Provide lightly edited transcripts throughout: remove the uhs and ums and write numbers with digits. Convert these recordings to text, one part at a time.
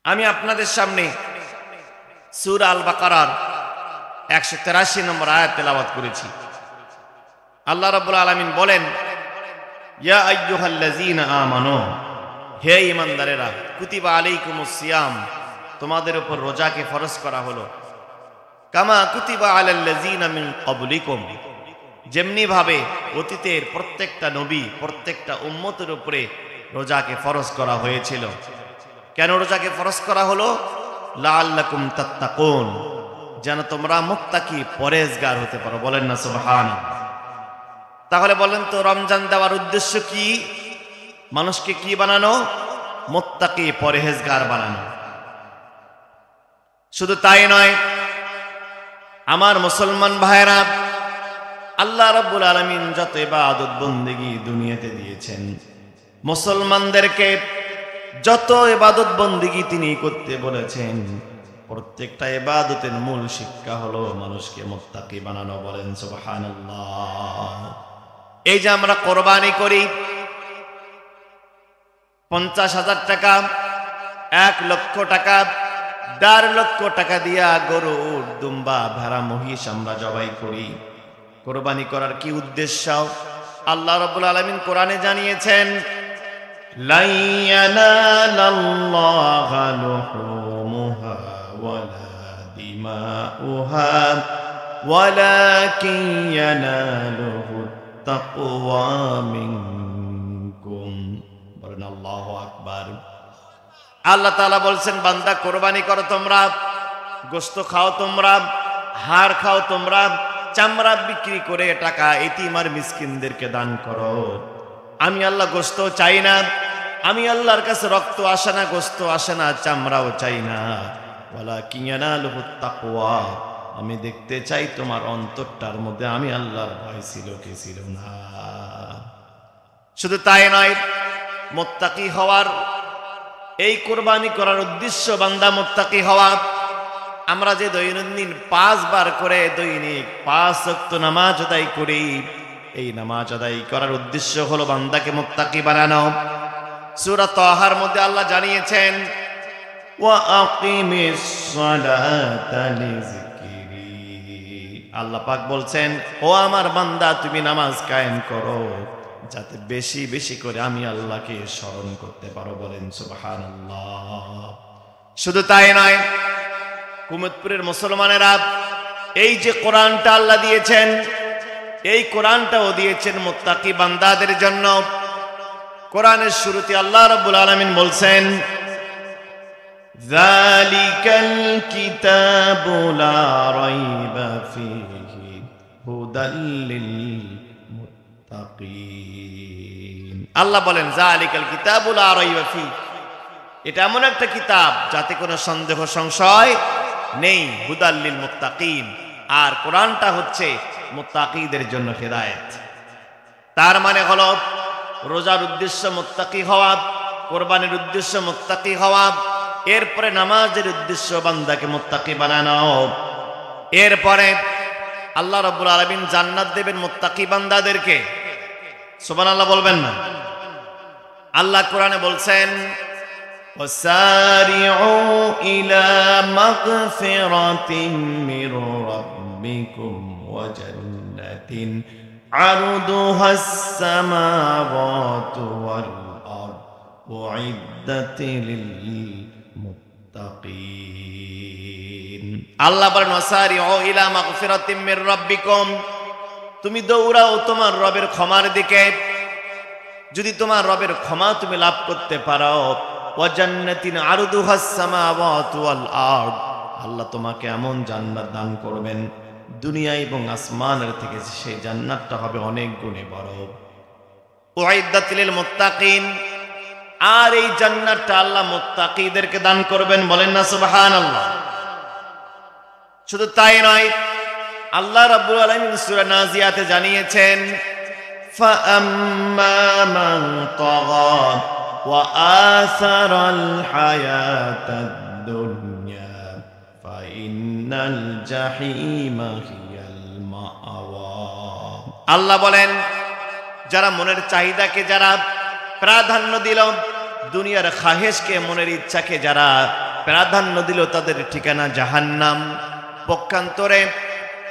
আমি আপনাদের সামনে সূরা আল বাকারার 183 নম্বর আয়াত তেলাওয়াত করেছি। আল্লাহ রাব্বুল আলামিন বলেন, ইয়া আইয়ুহাল্লাযীনা আমানু, হে ঈমানদারেরা, কুতিবা আলাইকুমুস সিয়াম, তোমাদের উপর রোজাকে ফরজ করা হলো, কামা কুতিবা আলাল্লাযীনা মিন ক্বাবলিকুম, যেমনি ভাবে অতীতের প্রত্যেকটা নবী প্রত্যেকটা উম্মতের উপরে রোজাকে ফরজ করা হয়েছিল। কেন রোজাকে ফরজ করা হলো? লাআল্লাকুম তাত্তাকুন, যেন তোমরা মুত্তাকি পরেজগার হতে পারো। বলেন না সুবহানাল্লাহ। তাহলে বলেন তো, রমজান দেওয়ার উদ্দেশ্য কি? মানুষকে কি বানানো? মুত্তাকি পরহেজগার বানানো। শুধু তাই নয়, আমার মুসলমান ভাইরা, আল্লাহ রাব্বুল আলামিন যত ইবাদত বন্দেগী দুনিয়াতে দিয়েছেন, মুসলমানদেরকে যত ইবাদত বন্দেগী তিনি করতে বলেছেন, প্রত্যেকটা ইবাদতের মূল শিক্ষা হলো মানুষকে মুত্তাকি বানানো। বলেন সুবহানাল্লাহ। এই যে আমরা কোরবানি করি, 50,000 টাকা, 1 লক্ষ টাকা, 1.5 লক্ষ টাকা দিয়া গরু, দুম্বা, ভেড়া, মহিষ আমরা জবাই করি। কোরবানি করার কি উদ্দেশ্য? আল্লাহ রাব্বুল আলামিন কোরআনে জানিয়েছেন, লা ইয়ানালাল্লাহু লুহুমুহা ওয়ালা দিমাউহা ওয়ালাকিন ইয়ানালুহু তাকওয়া মিনকুম। বলেন আল্লাহু আকবার। আল্লাহ তাআলা বলছেন, বান্দা কোরবানি করো তোমরা, গোশত খাও তোমরা, হাড় খাও তোমরা, চামড়া বিক্রি করে টাকা এতিম আর মিসকিনদেরকে দান করো। আমি আল্লাহ গোশত চাই না, আমি আল্লাহর কাছে রক্ত আসে না, গোশত আসে না, চামড়াও চাই না। ওয়ালাকিন ইয়ানালুহুত তাকওয়া, আমি দেখতে চাই তোমার অন্তরটার মধ্যে আমি আল্লাহর ভয় ছিল কি ছিল না। শুধু তাই নয়, মুত্তাকি হওয়ার, এই কোরবানি করার উদ্দেশ্য বান্দা মুত্তাকি হওয়া। আমরা যে দৈনন্দিন 5 বার করে দৈনিক 5 ওয়াক্ত নামাজ আদায় করি, এই নামাজ আদায় করার উদ্দেশ্য হলো বান্দাকে মুত্তাকি বানানো। সূরা তাহার মধ্যে আল্লাহ জানিয়েছেন, ওয়া আকিমিস সালাতা লিযিকরি, আল্লাহ পাক বলছেন, ও আমার বান্দা, তুমি নামাজ কায়েম করো যাতে বেশি বেশি করে আমি আল্লাহকে স্মরণ করতে পারো। বলেন সুবহানাল্লাহ। শুধু তাই নয়, কুমতপুরের মুসলমানেরা, এই যে কোরআনটা আল্লাহ দিয়েছেন, এই কোরআনটাও দিয়েছেন মুত্তাকি বান্দাদের জন্য। কোরআনের শুরুতে আল্লাহ রাব্বুল আলামিন বলছেন, যালিকাল কিতাবু লা রাইবা ফীহি হুদাল লিল মুত্তাকিন। আল্লাহ বলেন, যালিকাল কিতাবু লা রাইবা ফীহি, এটা এমন একটা কিতাব যাতে কোনো সন্দেহ সংশয় নেই। হুদাল লিল মুত্তাকিন, আর কোরআনটা হচ্ছে মুত্তাকিদের জন্য হেদায়েত। তার মানে হলো, রোজার উদ্দেশ্য মুত্তাকি হওয়া, কোরবানির উদ্দেশ্য মুত্তাকি হওয়া, এরপরে নামাজের উদ্দেশ্য বান্দাকে মুত্তাকি বানানো। এরপরে আল্লাহ রাব্বুল আলামিন জান্নাত দেবেন মুত্তাকি বান্দাদেরকে। সুবহানাল্লাহ বলবেন না? আল্লাহ কোরআনে বলছেন, وَسَارِعُوا إِلَى مَغْفِرَةٍ مِّن رَّبِّكُمْ وَجَنَّةٍ عَرْضُهَا السَّمَاوَاتُ وَالْأَرْضُ أُعِدَّتْ لِلْمُتَّقِينَ। আল্লাহ বলেন, وَسَارِعُوا إِلَى مَغْفِرَةٍ مِّن رَّبِّكُمْ, তুমি দৌড়াও তোমার রবের ক্ষমার দিকে। যদি তোমার রবের ক্ষমা তুমি লাভ করতে পারো, ওয়াজান্নাতিন আরদুহাস সামাওয়াতু ওয়াল আরদ, আল্লাহ তোমাকে এমন জান্নাত দান করবেন, দুনিয়া এবং আসমানের থেকে সেই জান্নাতটা হবে অনেক গুণে বড়। উইদ্দাত লিল মুত্তাকিন, আর এই জান্নাতটা আল্লাহ মুত্তাকিদেরকে দান করবেন। বলেন না সুবহানাল্লাহ। শুধু তাই নয়, আল্লাহ রাব্বুল আলামিন সূরা নাজিয়াতে জানিয়েছেন, ফাআম্মা মান তাগা وآثر الحياة الدنيا فإن الجحيم هي المأوى। আল্লাহ বলেন, যারা মনের চাহিদাকে যারা প্রাধান্য দিল, দুনিয়ার খাহেশকে, মনের ইচ্ছাকে যারা প্রাধান্য দিল তাদের ঠিকানা জাহান্নাম। পক্ষান্তরে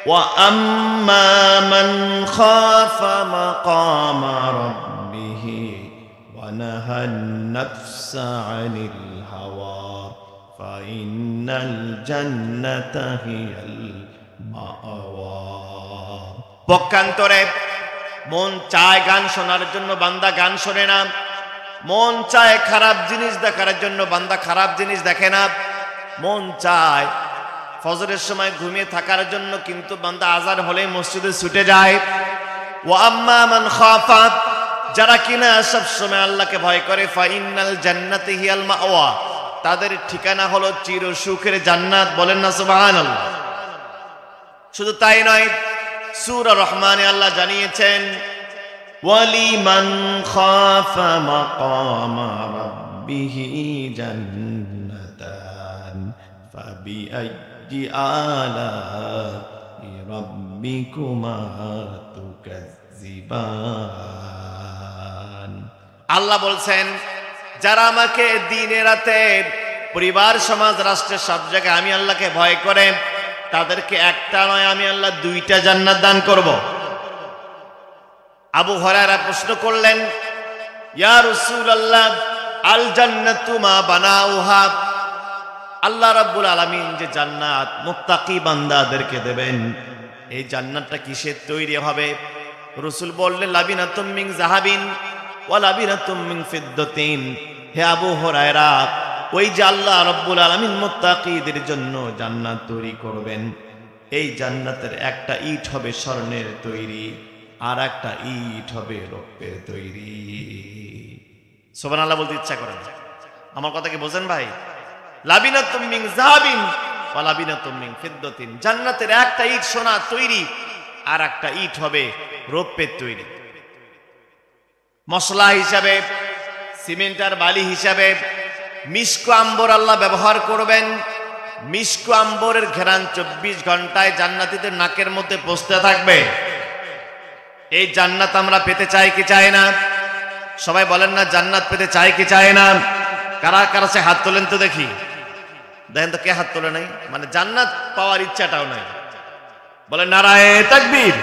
ওয়া আম্মা মান খাফা মাকামা রাব্বিহি ওয়া নাহান নাফসা আনিল হাওয়া ফাইন্নাল জান্নাতা হিয়াল মাআওয়া। পক্ষান্তরে মন চায় গান শোনার জন্য, বান্দা গান শোনে না। মন চায় খারাপ জিনিস দেখার জন্য, বান্দা খারাপ জিনিস দেখে না। মন চায় ফজরের সময় ঘুমিয়ে থাকার জন্য, কিন্তু বান্দা আজান হলে মসজিদে ছুটে যায়। ওয়া আম্মা মান খাফা, যারা কিনা সব সময় আল্লাহকে ভয় করে, ফাইন্নাল জান্নাতি হিয়াল মাওয়া, তাদের ঠিকানা হলো চির সুখের জান্নাত। বলেন না সুবহানাল্লাহ। শুধু তাই নয়, সূরা রহমানে আল্লাহ জানিয়েছেন ওয়ালিমান খাফা মাকামা রাব্বিহি জান্নাতান ফাবিআইয়ি আলা'i রাব্বিকুমা তুকাজ্জিবান। আল্লাহ বলছেন, যারা আমাকে দিনে রাতে, পরিবার সমাজ রাষ্ট্রের সব জায়গায় আমি আল্লাহকে ভয় করে, তাদেরকে একটা নয় আমি আল্লাহ দুইটা জান্নাত দান করব। আবু হুরায়রা প্রশ্ন করলেন, ইয়া রাসূলুল্লাহ আল জান্নাতু মা বানাউহা, আল্লাহ রাব্বুল আলামিন যে জান্নাত মুত্তাকি বান্দাদেরকে দেবেন, এই জান্নাতটা কিসের তৈরি হবে? রাসূল বললেন, লাবিনাতুম মিন যাহাবিন ওয়া লাবিনাতুম মিন ফিদ্দাতিন। হে আবু হুরায়রা, ওই যে আল্লাহ রাব্বুল আলামিন মুত্তাকিদের জন্য জান্নাত তৈরি করবেন, এই জান্নাতের একটা ইট হবে স্বর্ণের তৈরি, আর একটা ইট হবে রৌপ্যের তৈরি। সুবহানাল্লাহ বলতে ইচ্ছা করে না। আমার কথা কি বোঝেন ভাই? লাবিনাতুম মিন যাহাবিন ওয়া লাবিনাতুম মিন ফিদ্দাতিন, জান্নাতের একটা ইট সোনা তৈরি, আর একটা ইট হবে রৌপ্যের তৈরি। মশলা হিসাবে, সিমেন্ট আর বালি হিসাবে মিশকু আম্বর আল্লাহ ব্যবহার করবেন। মিশকু আম্বরের ঘেরান 24 ঘন্টায় জান্নাতীদের নাকের মধ্যে পৌঁছতে থাকবে। এই জান্নাত আমরা পেতে চাই কি চাই না? সবাই বলেন না, জান্নাত পেতে চাই কি চাই না? কারা কারা সে হাত তোলেন তো দেখি। দেখেন তো কে হাত তোলে নাই, মানে জান্নাত পাওয়ার ইচ্ছাটাও নাই। বলেন নারায়ে তাকবীর,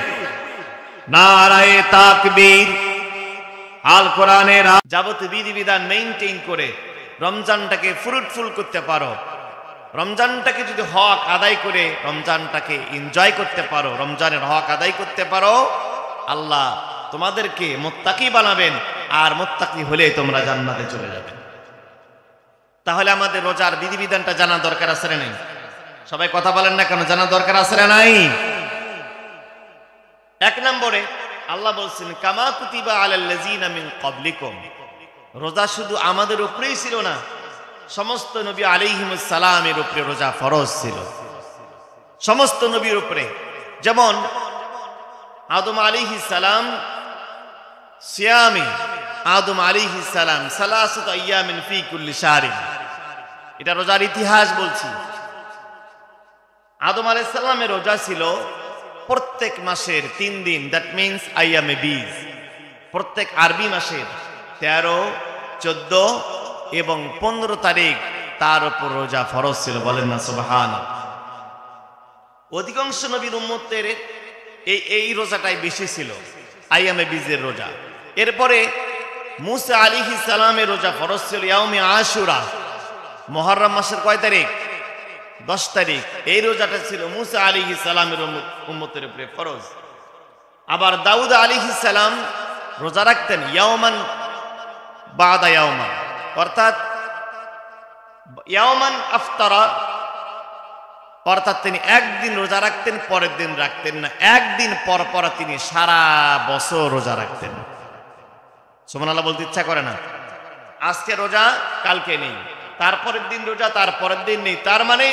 নারায়ে তাকবীর। আল কোরআনের যাবতীয় বিধিবিধান মেইনটেইন করে রমজানটাকে ফ্রুটফুল করতে পারো, রমজানটাকে যদি হক আদায় করে রমজানটাকে এনজয় করতে পারো, রমজানের হক আদায় করতে পারো, আল্লাহ তোমাদেরকে মুত্তাকি বানাবেন, আর মুত্তাকি হলে তোমরা জান্নাতে চলে যাবে। তাহলে আমাদের রোজার বিধিবিধানটা জানা দরকার আছে না নাই? সবাই কথা বলেন না কেন? জানা দরকার আছে না নাই? এক নম্বরে আল্লাহ বলছেন, কামা কুতিবা আলাল্লাযিনা মিন ক্বাবলিকুম, রোজা শুধু আমাদের উপরেই ছিল না, সমস্ত নবী আলাইহিমুস সালামের উপরে রোজা ফরজ ছিল, সমস্ত নবীর উপরে। যেমন আদম আলাইহিস সালাম সিয়ামি, আদম আলাইহিস সালাম সালাসাত আইয়ামিন ফি কুল্লি শাহরিন, এটা রোজার ইতিহাস বলছি। আদম আলাইহিস সালামের রোজা ছিল প্রত্যেক মাসের 3 দিন, দ্যাট মিন্স আইয়ামে বীজ। প্রত্যেক আরবি মাসের 13, 14 এবং 15 তারিখ তার উপর রোজা ফরজ ছিল। বলেন না সুবহানাল্লাহ। অধিকাংশ নবীর উম্মতের এই রোজাটাই বেশি ছিল, আইয়ামে বীজের রোজা। এরপরে মুসা আলাইহিস সালামের রোজা ফরজ ছিল ইয়াউমে আশুরা, মুহররম মাসের কয় তারিখ? 10 তারিখ। এই রোজাটা ছিল মুসা আলাইহিস সালামের উম্মতের উপরে ফরজ। আবার দাউদ আলাইহিস সালাম রোজা রাখতেন ইয়াওমান বাদা ইয়াওমান, অর্থাৎ ইয়াওমান আফতারা, অর্থাৎ তিনি একদিন রোজা রাখতেন, পরের দিন রাখতেন না, একদিন পর পর তিনি সারা বছর রোজা রাখতেন। সুবহানাল্লাহ বলতে ইচ্ছা করে না? আজকে রোজা, কালকে নেই, তারপরের দিন রোজা, তারপরের দিন নেই, তার মানে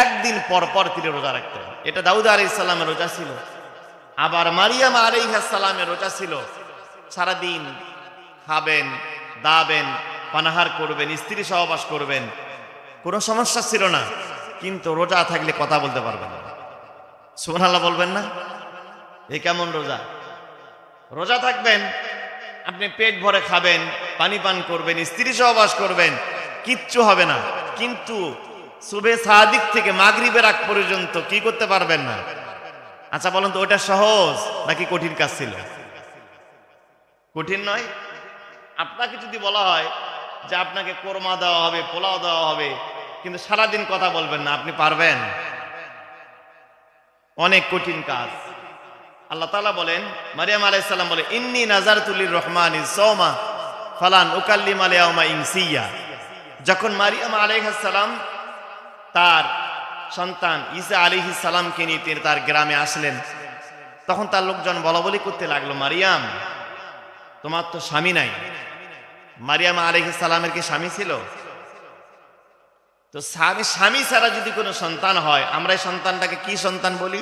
একদিন পর পর তিনি রোজা রাখতেন। এটা দাউদ আলাইহিস সালামের রোজা ছিল। আবার মারিয়াম আলাইহিস সালামের রোজা ছিল, সারাদিন খাবেন, দাবেন, পানাহার করবেন, স্ত্রী সহবাস করবেন, কোনো সমস্যা ছিল না, কিন্তু রোজা থাকলে কথা বলতে পারবেন না। সুবহানাল্লাহ বলবেন না? এ কেমন রোজা? রোজা থাকবেন, আপনি পেট ভরে খাবেন, পানি পান করবেন, স্ত্রী সহবাস করবেন, কিচ্ছু হবে না, কিন্তু সুবে সাদিক থেকে মাগরিবের আগ পর্যন্ত কি করতে পারবেন না। আচ্ছা বলুন তো, ওটা সহজ নাকি কঠিন কাজ ছিল? কঠিন নয়। আপনাকে যদি বলা হয় যে আপনাকে কোরমা দেওয়া হবে, পোলাও দেওয়া হবে, কিন্তু সারাদিন কথা বলবেন না, আপনি পারবেন? অনেক কঠিন কাজ। আল্লাহ তাআলা বলেন, মারিয়াম আলাইহিস সালাম বলে, ইন্নী নাযারতু লির-রহমানি সাওমা ফালান উকাল্লিমা আল-ইয়াওমা ইনসিয়া। যখন মারিয়াম আলাইহিস সালাম তার সন্তান ঈসা আলাইহিস সালামকে নিয়ে তিনি তার গ্রামে আসলেন, তখন তার লোকজন বলাবলি করতে লাগলো, মারিয়াম তোমার তো স্বামী নাই। মারিয়াম আলাইহিস সালামের কি স্বামী ছিল? তো স্বামী ছাড়া যদি কোনো সন্তান হয়, আমরা এই সন্তানটাকে কি সন্তান বলি?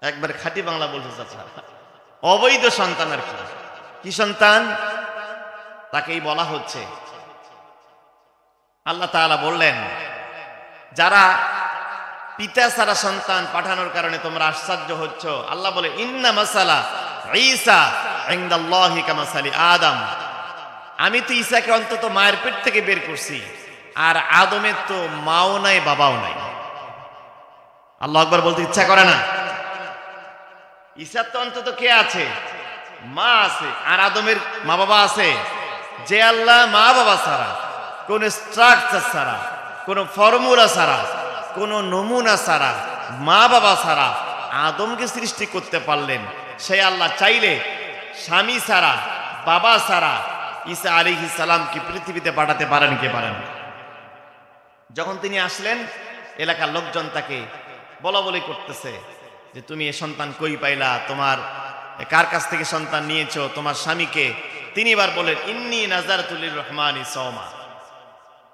একবার খাঁটি বাংলা বলতে চাচ্ছা, অবৈধ সন্তান। আর কি সন্তান? তাকেই বলা হচ্ছে। আল্লাহ তাআলা বললেন, যারা পিতা ছাড়া সন্তান পাঠানোর কারণে তোমরা আশ্চর্য হচ্ছ, আল্লাহ বলে, ইন্না মাসালা ঈসা ইনদাল্লাহি কামাসালি আদম। আমি তো ঈসাকে অন্তত মায়ের পেট থেকে বের করছি, আর আদমের তো মাও নাই বাবাও নাই। আল্লাহু আকবার বলতে ইচ্ছা করে না? ঈসার তো অন্তত কে আছে? মা আছে। আর আদমের মা বাবা আছে? যে আল্লাহ মা বাবা ছাড়া, কোন স্ট্রাকচার ছাড়া, কোন ফর্মুলা ছাড়া, কোন নমুনা ছাড়া, মা বাবা ছাড়া আদমকে সৃষ্টি করতে পারলেন, সেই আল্লাহ চাইলে স্বামী ছাড়া, বাবা ছাড়া ঈসা আলাইহিস সালামকে পৃথিবীতে পাঠাতে পারেন কে পারেন? যখন তিনি আসলেন, এলাকার লোকজন তাকে বলাবলি করতেছে যে তুমি এ সন্তান কই পাইলা, তোমার কার কাছ থেকে সন্তান নিয়েছো, তোমার স্বামীকে? তিনি এবার বলেন, ইন্নী নাযারতু লির-রহমানি সাওমা।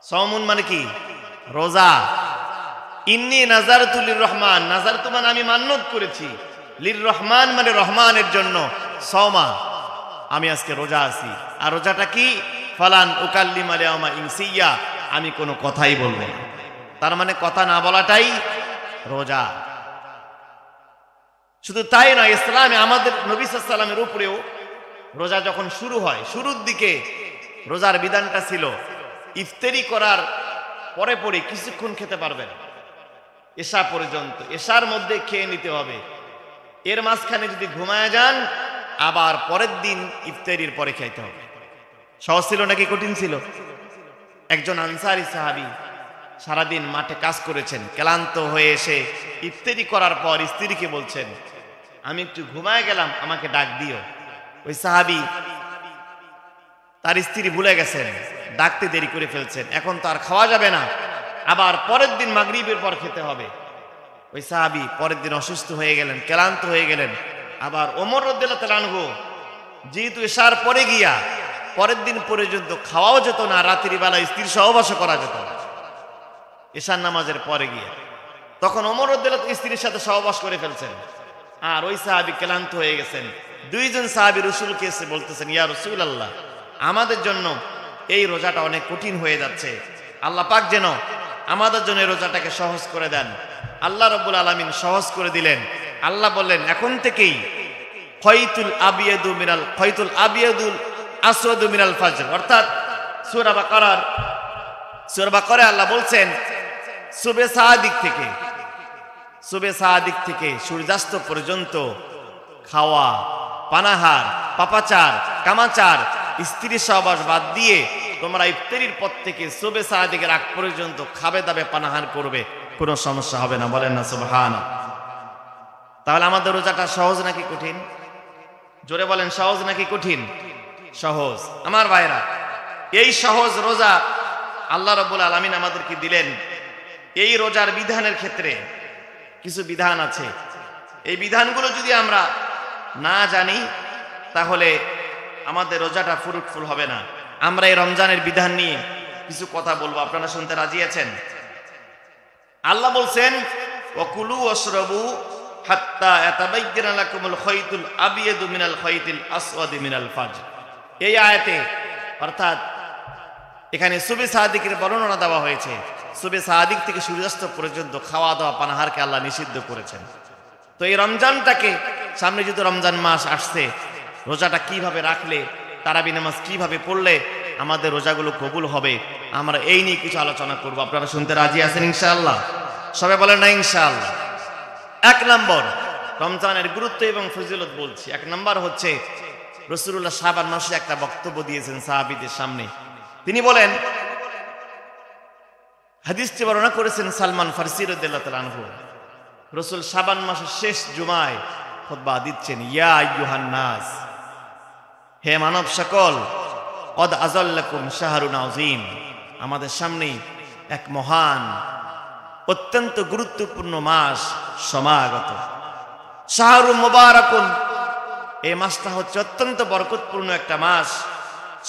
সাওমুন মানে কি? রোজা। ইন্নী নাযারতু লির-রহমান, নাযারতু মানে আমি মান্নত করেছি, লির-রহমান মানে রহমানের জন্য, সাওমা আমি আজকে রোজা আছি। আর রোজাটা কি? ফালান উকাল্লিমা আল-ইয়াওমা ইনসিয়া, আমি কোনো কথাই বলবো না। তার মানে কথা না বলাটাই রোজা। শুধু তাই নয়, ইসলামে আমাদের নবী সাল্লাল্লাহু আলাইহি ওয়াসাল্লামের উপরেও রোজা যখন শুরু হয়, শুরুর দিকে রোজার বিধানটা ছিল ইফতারি করার পরে পরে কিছুক্ষণ খেতে পারবেন, এশা পর্যন্ত, এশার মধ্যে খেয়ে নিতে হবে। এর মাঝখানে যদি ঘুমায় যান, আবার পরের দিন ইফতারির পরে খাইতে হবে। সহজ ছিল নাকি কঠিন ছিল? একজন আনসারী সাহাবী সারাদিন মাঠে কাজ করেছেন, ক্লান্ত হয়ে এসে ইফতারি করার পর স্ত্রীকে বলছেন, আমি একটু ঘুমায় গেলাম, আমাকে ডাক দিও। ওই সাহাবী তার স্ত্রী ভুলে গেছেন, ডাকতে দেরি করে ফেলছেন, এখন তো আর খাওয়া যাবে না, আবার পরের দিন মাগরিবের পর খেতে হবে। ওই সাহাবী পরের দিন অসুস্থ হয়ে গেলেন, ক্লান্ত হয়ে গেলেন। আবার ওমর রাদিয়াল্লাহু তাআলা আনহু যেহেতু এশার পরে গিয়া পরের দিন পর্যন্ত খাওয়াও যেত না, রাত্রি বেলা স্ত্রীর সহবাসও করা যেত না এশার নামাজের পরে গিয়ে, তখন ওমর রাদিয়াল্লাহু তাআলা স্ত্রীর সাথে সহবাস করে ফেলছেন। আর ওই সাহাবী ক্লান্ত হয়ে গেছেন। দুইজন সাহাবী রাসূলকে এসে বলতেছেন, ইয়া রাসূলুল্লাহ, আমাদের জন্য এই রোজাটা অনেক কঠিন হয়ে যাচ্ছে, আল্লাহ পাক যেন আমাদের জন্য এই রোজাটাকে সহজ করে দেন। আল্লাহ রাব্বুল আলামিন সহজ করে দিলেন। আল্লাহ বললেন, এখন থেকেই খয়তুল আবিয়াদুল আসওয়াদু মিনাল ফাজর, অর্থাৎ সূরা বাকারায় আল্লাহ বলছেন সুবে সাদিক থেকে সূর্যাস্ত পর্যন্ত খাওয়া, পানাহার, পাপাচার, কামাচার, স্ত্রী সহবাস বাদ দিয়ে তোমরা ইফতারির পর থেকে সুবে সাদিকের আগ পর্যন্ত খাবে দাবে পানাহার করবে, কোনো সমস্যা হবে না। বলেন না সুবহানাল্লাহ। তাহলে আমাদের রোজাটা সহজ নাকি কঠিন? জোরে বলেন, সহজ নাকি কঠিন? সহজ। আমার ভাইরা, এই সহজ রোজা আল্লাহ রাব্বুল আলামিন আমাদেরকে দিলেন। এই রোজার বিধানের ক্ষেত্রে কিছু বিধান আছে, এই বিধানগুলো যদি আমরা না জানি তাহলে আমাদের রোজাটা ফ্রুটফুল হবে না। আমরা এই রমজানের বিধান নিয়ে কিছু কথা বলবো, আপনারা শুনতে রাজি আছেন? আল্লাহ বলছেন, ওয়াকুলু ওয়াশরাবু হাত্তা ইয়াতাবায়্যানা লাকুমুল খায়তুল আবিয়াদু মিনাল খায়তিল আসওয়াদি মিনাল ফাজর। এই আয়াতে অর্থাৎ এখানে সুবে সাদিকের বর্ণনা দেওয়া হয়েছে। সুবে সাদিক থেকে সূর্যাস্ত পর্যন্ত খাওয়া দাওয়া পানাহারকে আল্লাহ নিষিদ্ধ করেছেন। তো এই রমজানটাকে সামনে, যেহেতু রমজান মাস আসছে, রোজাটা কিভাবে রাখলে, তারাবি নামাজ কিভাবে পড়লে আমাদের রোজাগুলো কবুল হবে। আমরা এই নিয়ে কিছু আলোচনা করব। আপনারা শুনতে রাজি আছেন ইনশাআল্লাহ? সবাই বলেন না ইনশাআল্লাহ? 1 নম্বর রমজানের গুরুত্ব এবং ফজিলত বলছি। 1 নম্বর হচ্ছে রাসূলুল্লাহ শাবান মাসে একটা বক্তব্য দিয়েছেন সাহাবীদের সামনে। তিনি বলেন, হাদিসটি বর্ণনা করেছেন সালমান ফারসি রাদিয়াল্লাহু তাআলা আনহু। রাসূল শাবান মাসের শেষ জুমায় খুতবা দিচ্ছেন, ইয়া আইয়ুহান নাস, হে মানব সকল, কদ আযাল্লাকুম শাহরুন আযীম, আমাদের সামনে এক মহান অত্যন্ত গুরুত্বপূর্ণ মাস সমাগত। শাহরুন মুবারাকুন, এই মাসটা হচ্ছে অত্যন্ত বরকতপূর্ণ একটা মাস।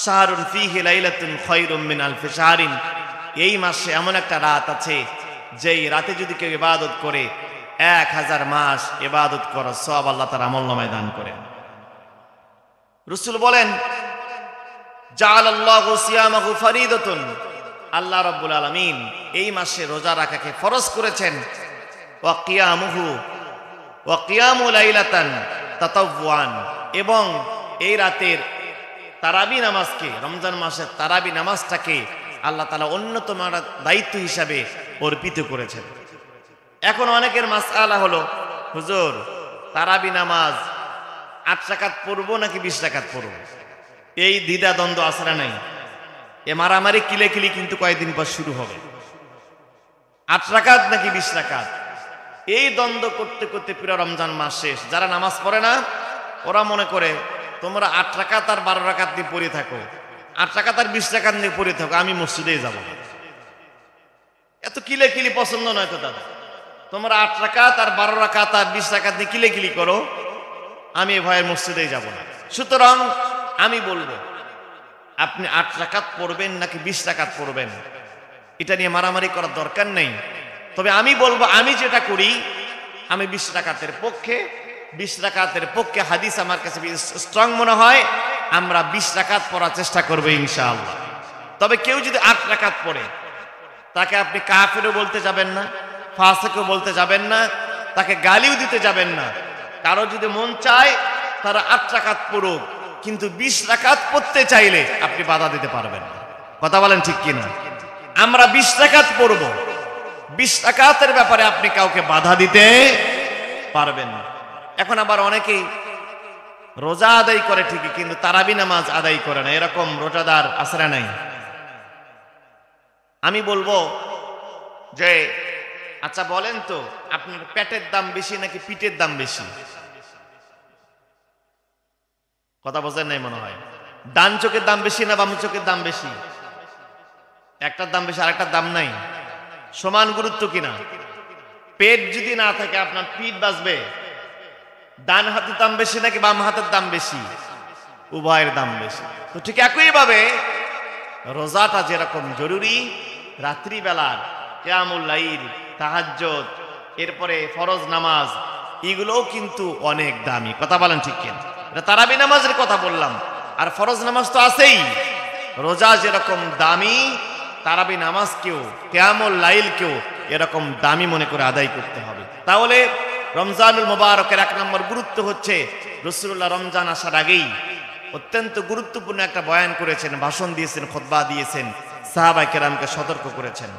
শাহরুন ফীহি লাইলাতুন খায়রুম মিন আলফি শাহরিন, এই মাসে এমন একটা রাত আছে যেই রাতে যদি কেউ ইবাদত করে 1000 মাস ইবাদত করার সওয়াব আল্লাহ তাআলা আমলনামায় দান করেন। রাসূল বলেন, জাআলাল্লাহু সিয়ামাহু ফারিদাতুন, আল্লাহ রাব্বুল আলামিন এই মাসে রোজা রাখাকে ফরজ করেছেন। ওয়া কিয়ামুহু ওয়া কিয়ামু লাইলাতান তাতাওয়ান, এবং এই রাতের তারাবি নামাজকে, রমজান মাসের তারাবি নামাজটাকে আল্লাহ তাআলা অন্যতম দায়িত্ব হিসাবে অর্পিত করেছেন। এখন অনেকের মাসআলা হলো, হুজুর তারাবি নামাজ 8 রাকাত পড়বো নাকি 20 রাকাত পড়বো? এই দ্বিধা দ্বন্দ্ব আসরা নাই। এ মারামারি কিলেকিলি কিন্তু কয়েকদিন পর শুরু হবে। 8 রাকাত নাকি 20 রাকাত, এই দ্বন্দ্ব করতে করতে পুরো রমজান মাস শেষ। যারা নামাজ পড়ে না ওরা মনে করে তোমরা 8 রাকাত আর 12 রাকাত নিয়ে পড়ে থাকো, 8 রাকাত আর 20 রাকাত নিয়ে পড়ে থাকো, আমি মসজিদেই যাব। এত কিলেকিলি পছন্দ নয় তো দাদা। তোমরা 8 রাকাত আর 12 রাকাত আর 20 রাকাত নিয়ে কিলেকিলি করো, আমি এ ভয়ের মসজিদেই যাব না। সুতরাং আমি বলবো, আপনি 8 রাকাত পড়বেন নাকি 20 রাকাত পড়বেন, এটা নিয়ে মারামারি করার দরকার নেই। তবে আমি বলবো, আমি যেটা করি, আমি 20 রাকাতের পক্ষে। 20 রাকাতের পক্ষে হাদিস আমার কাছে স্ট্রং মনে হয়। আমরা 20 রাকাত পড়ার চেষ্টা করবো ইনশাআল্লাহ। তবে কেউ যদি 8 রাকাত পড়ে, তাকে আপনি কাফেরও বলতে যাবেন না, ফাসিকও বলতে যাবেন না, তাকে গালিও দিতে যাবেন না। কারো যদি মন চায় তারা 8 রাকাত পড়ুক, কিন্তু 20 রাকাত পড়তে চাইলে আপনি বাধা দিতে পারবেন না। কথা বলেন ঠিক কিনা? আমরা 20 রাকাত পড়ব, 20 রাকাতের ব্যাপারে আপনি কাউকে বাধা দিতে পারবেন না। এখন আবার অনেকেই রোজা আদায় করে ঠিকই, কিন্তু তারাবি নামাজ আদায় করে না, এরকম রোজাদার আসরা নাই। আমি বলবো যে, আচ্ছা বলেন তো, আপনার পেটের দাম বেশি নাকি পিঠের দাম বেশি? কথা বোঝেন নাই মনে হয়। ডান চোখের দাম বেশি না বাম চোখের দাম বেশি? একটার দাম বেশি, আরেকটার দাম নাই। সমান গুরুত্ব কিনা? পেট যদি না থাকে আপনার পিঠ বাঁচবে। ডান হাতের দাম বেশি নাকি বাম হাতের দাম বেশি? উভয়ের দাম বেশি। তো ঠিক একইভাবে রোজাটা যেরকম জরুরি, রাত্রিবেলার কিয়ামুল লাইল, তাহাজ্জুদ, এরপরে ফরজ নামাজ, এগুলোও কিন্তু অনেক দামি। কথা বলেন ঠিক কিনা? এটা তারাবি নামাজের কথা বললাম, আর ফরজ নামাজ তো আছেই। রোজা যেরকম দামি, তারাবি নামাজকেও, কিয়ামুল লাইলকেও এরকম দামি মনে করে আদায় করতে হবে। তাহলে রমজানুল মুবারকের 1 নম্বর গুরুত্ব হচ্ছে, রাসূলুল্লাহ রমজান আসার আগেই অত্যন্ত গুরুত্বপূর্ণ একটা বয়ান করেছেন, ভাষণ দিয়েছেন, খুতবা দিয়েছেন, সাহাবায়ে কেরামকে সতর্ক করেছেন।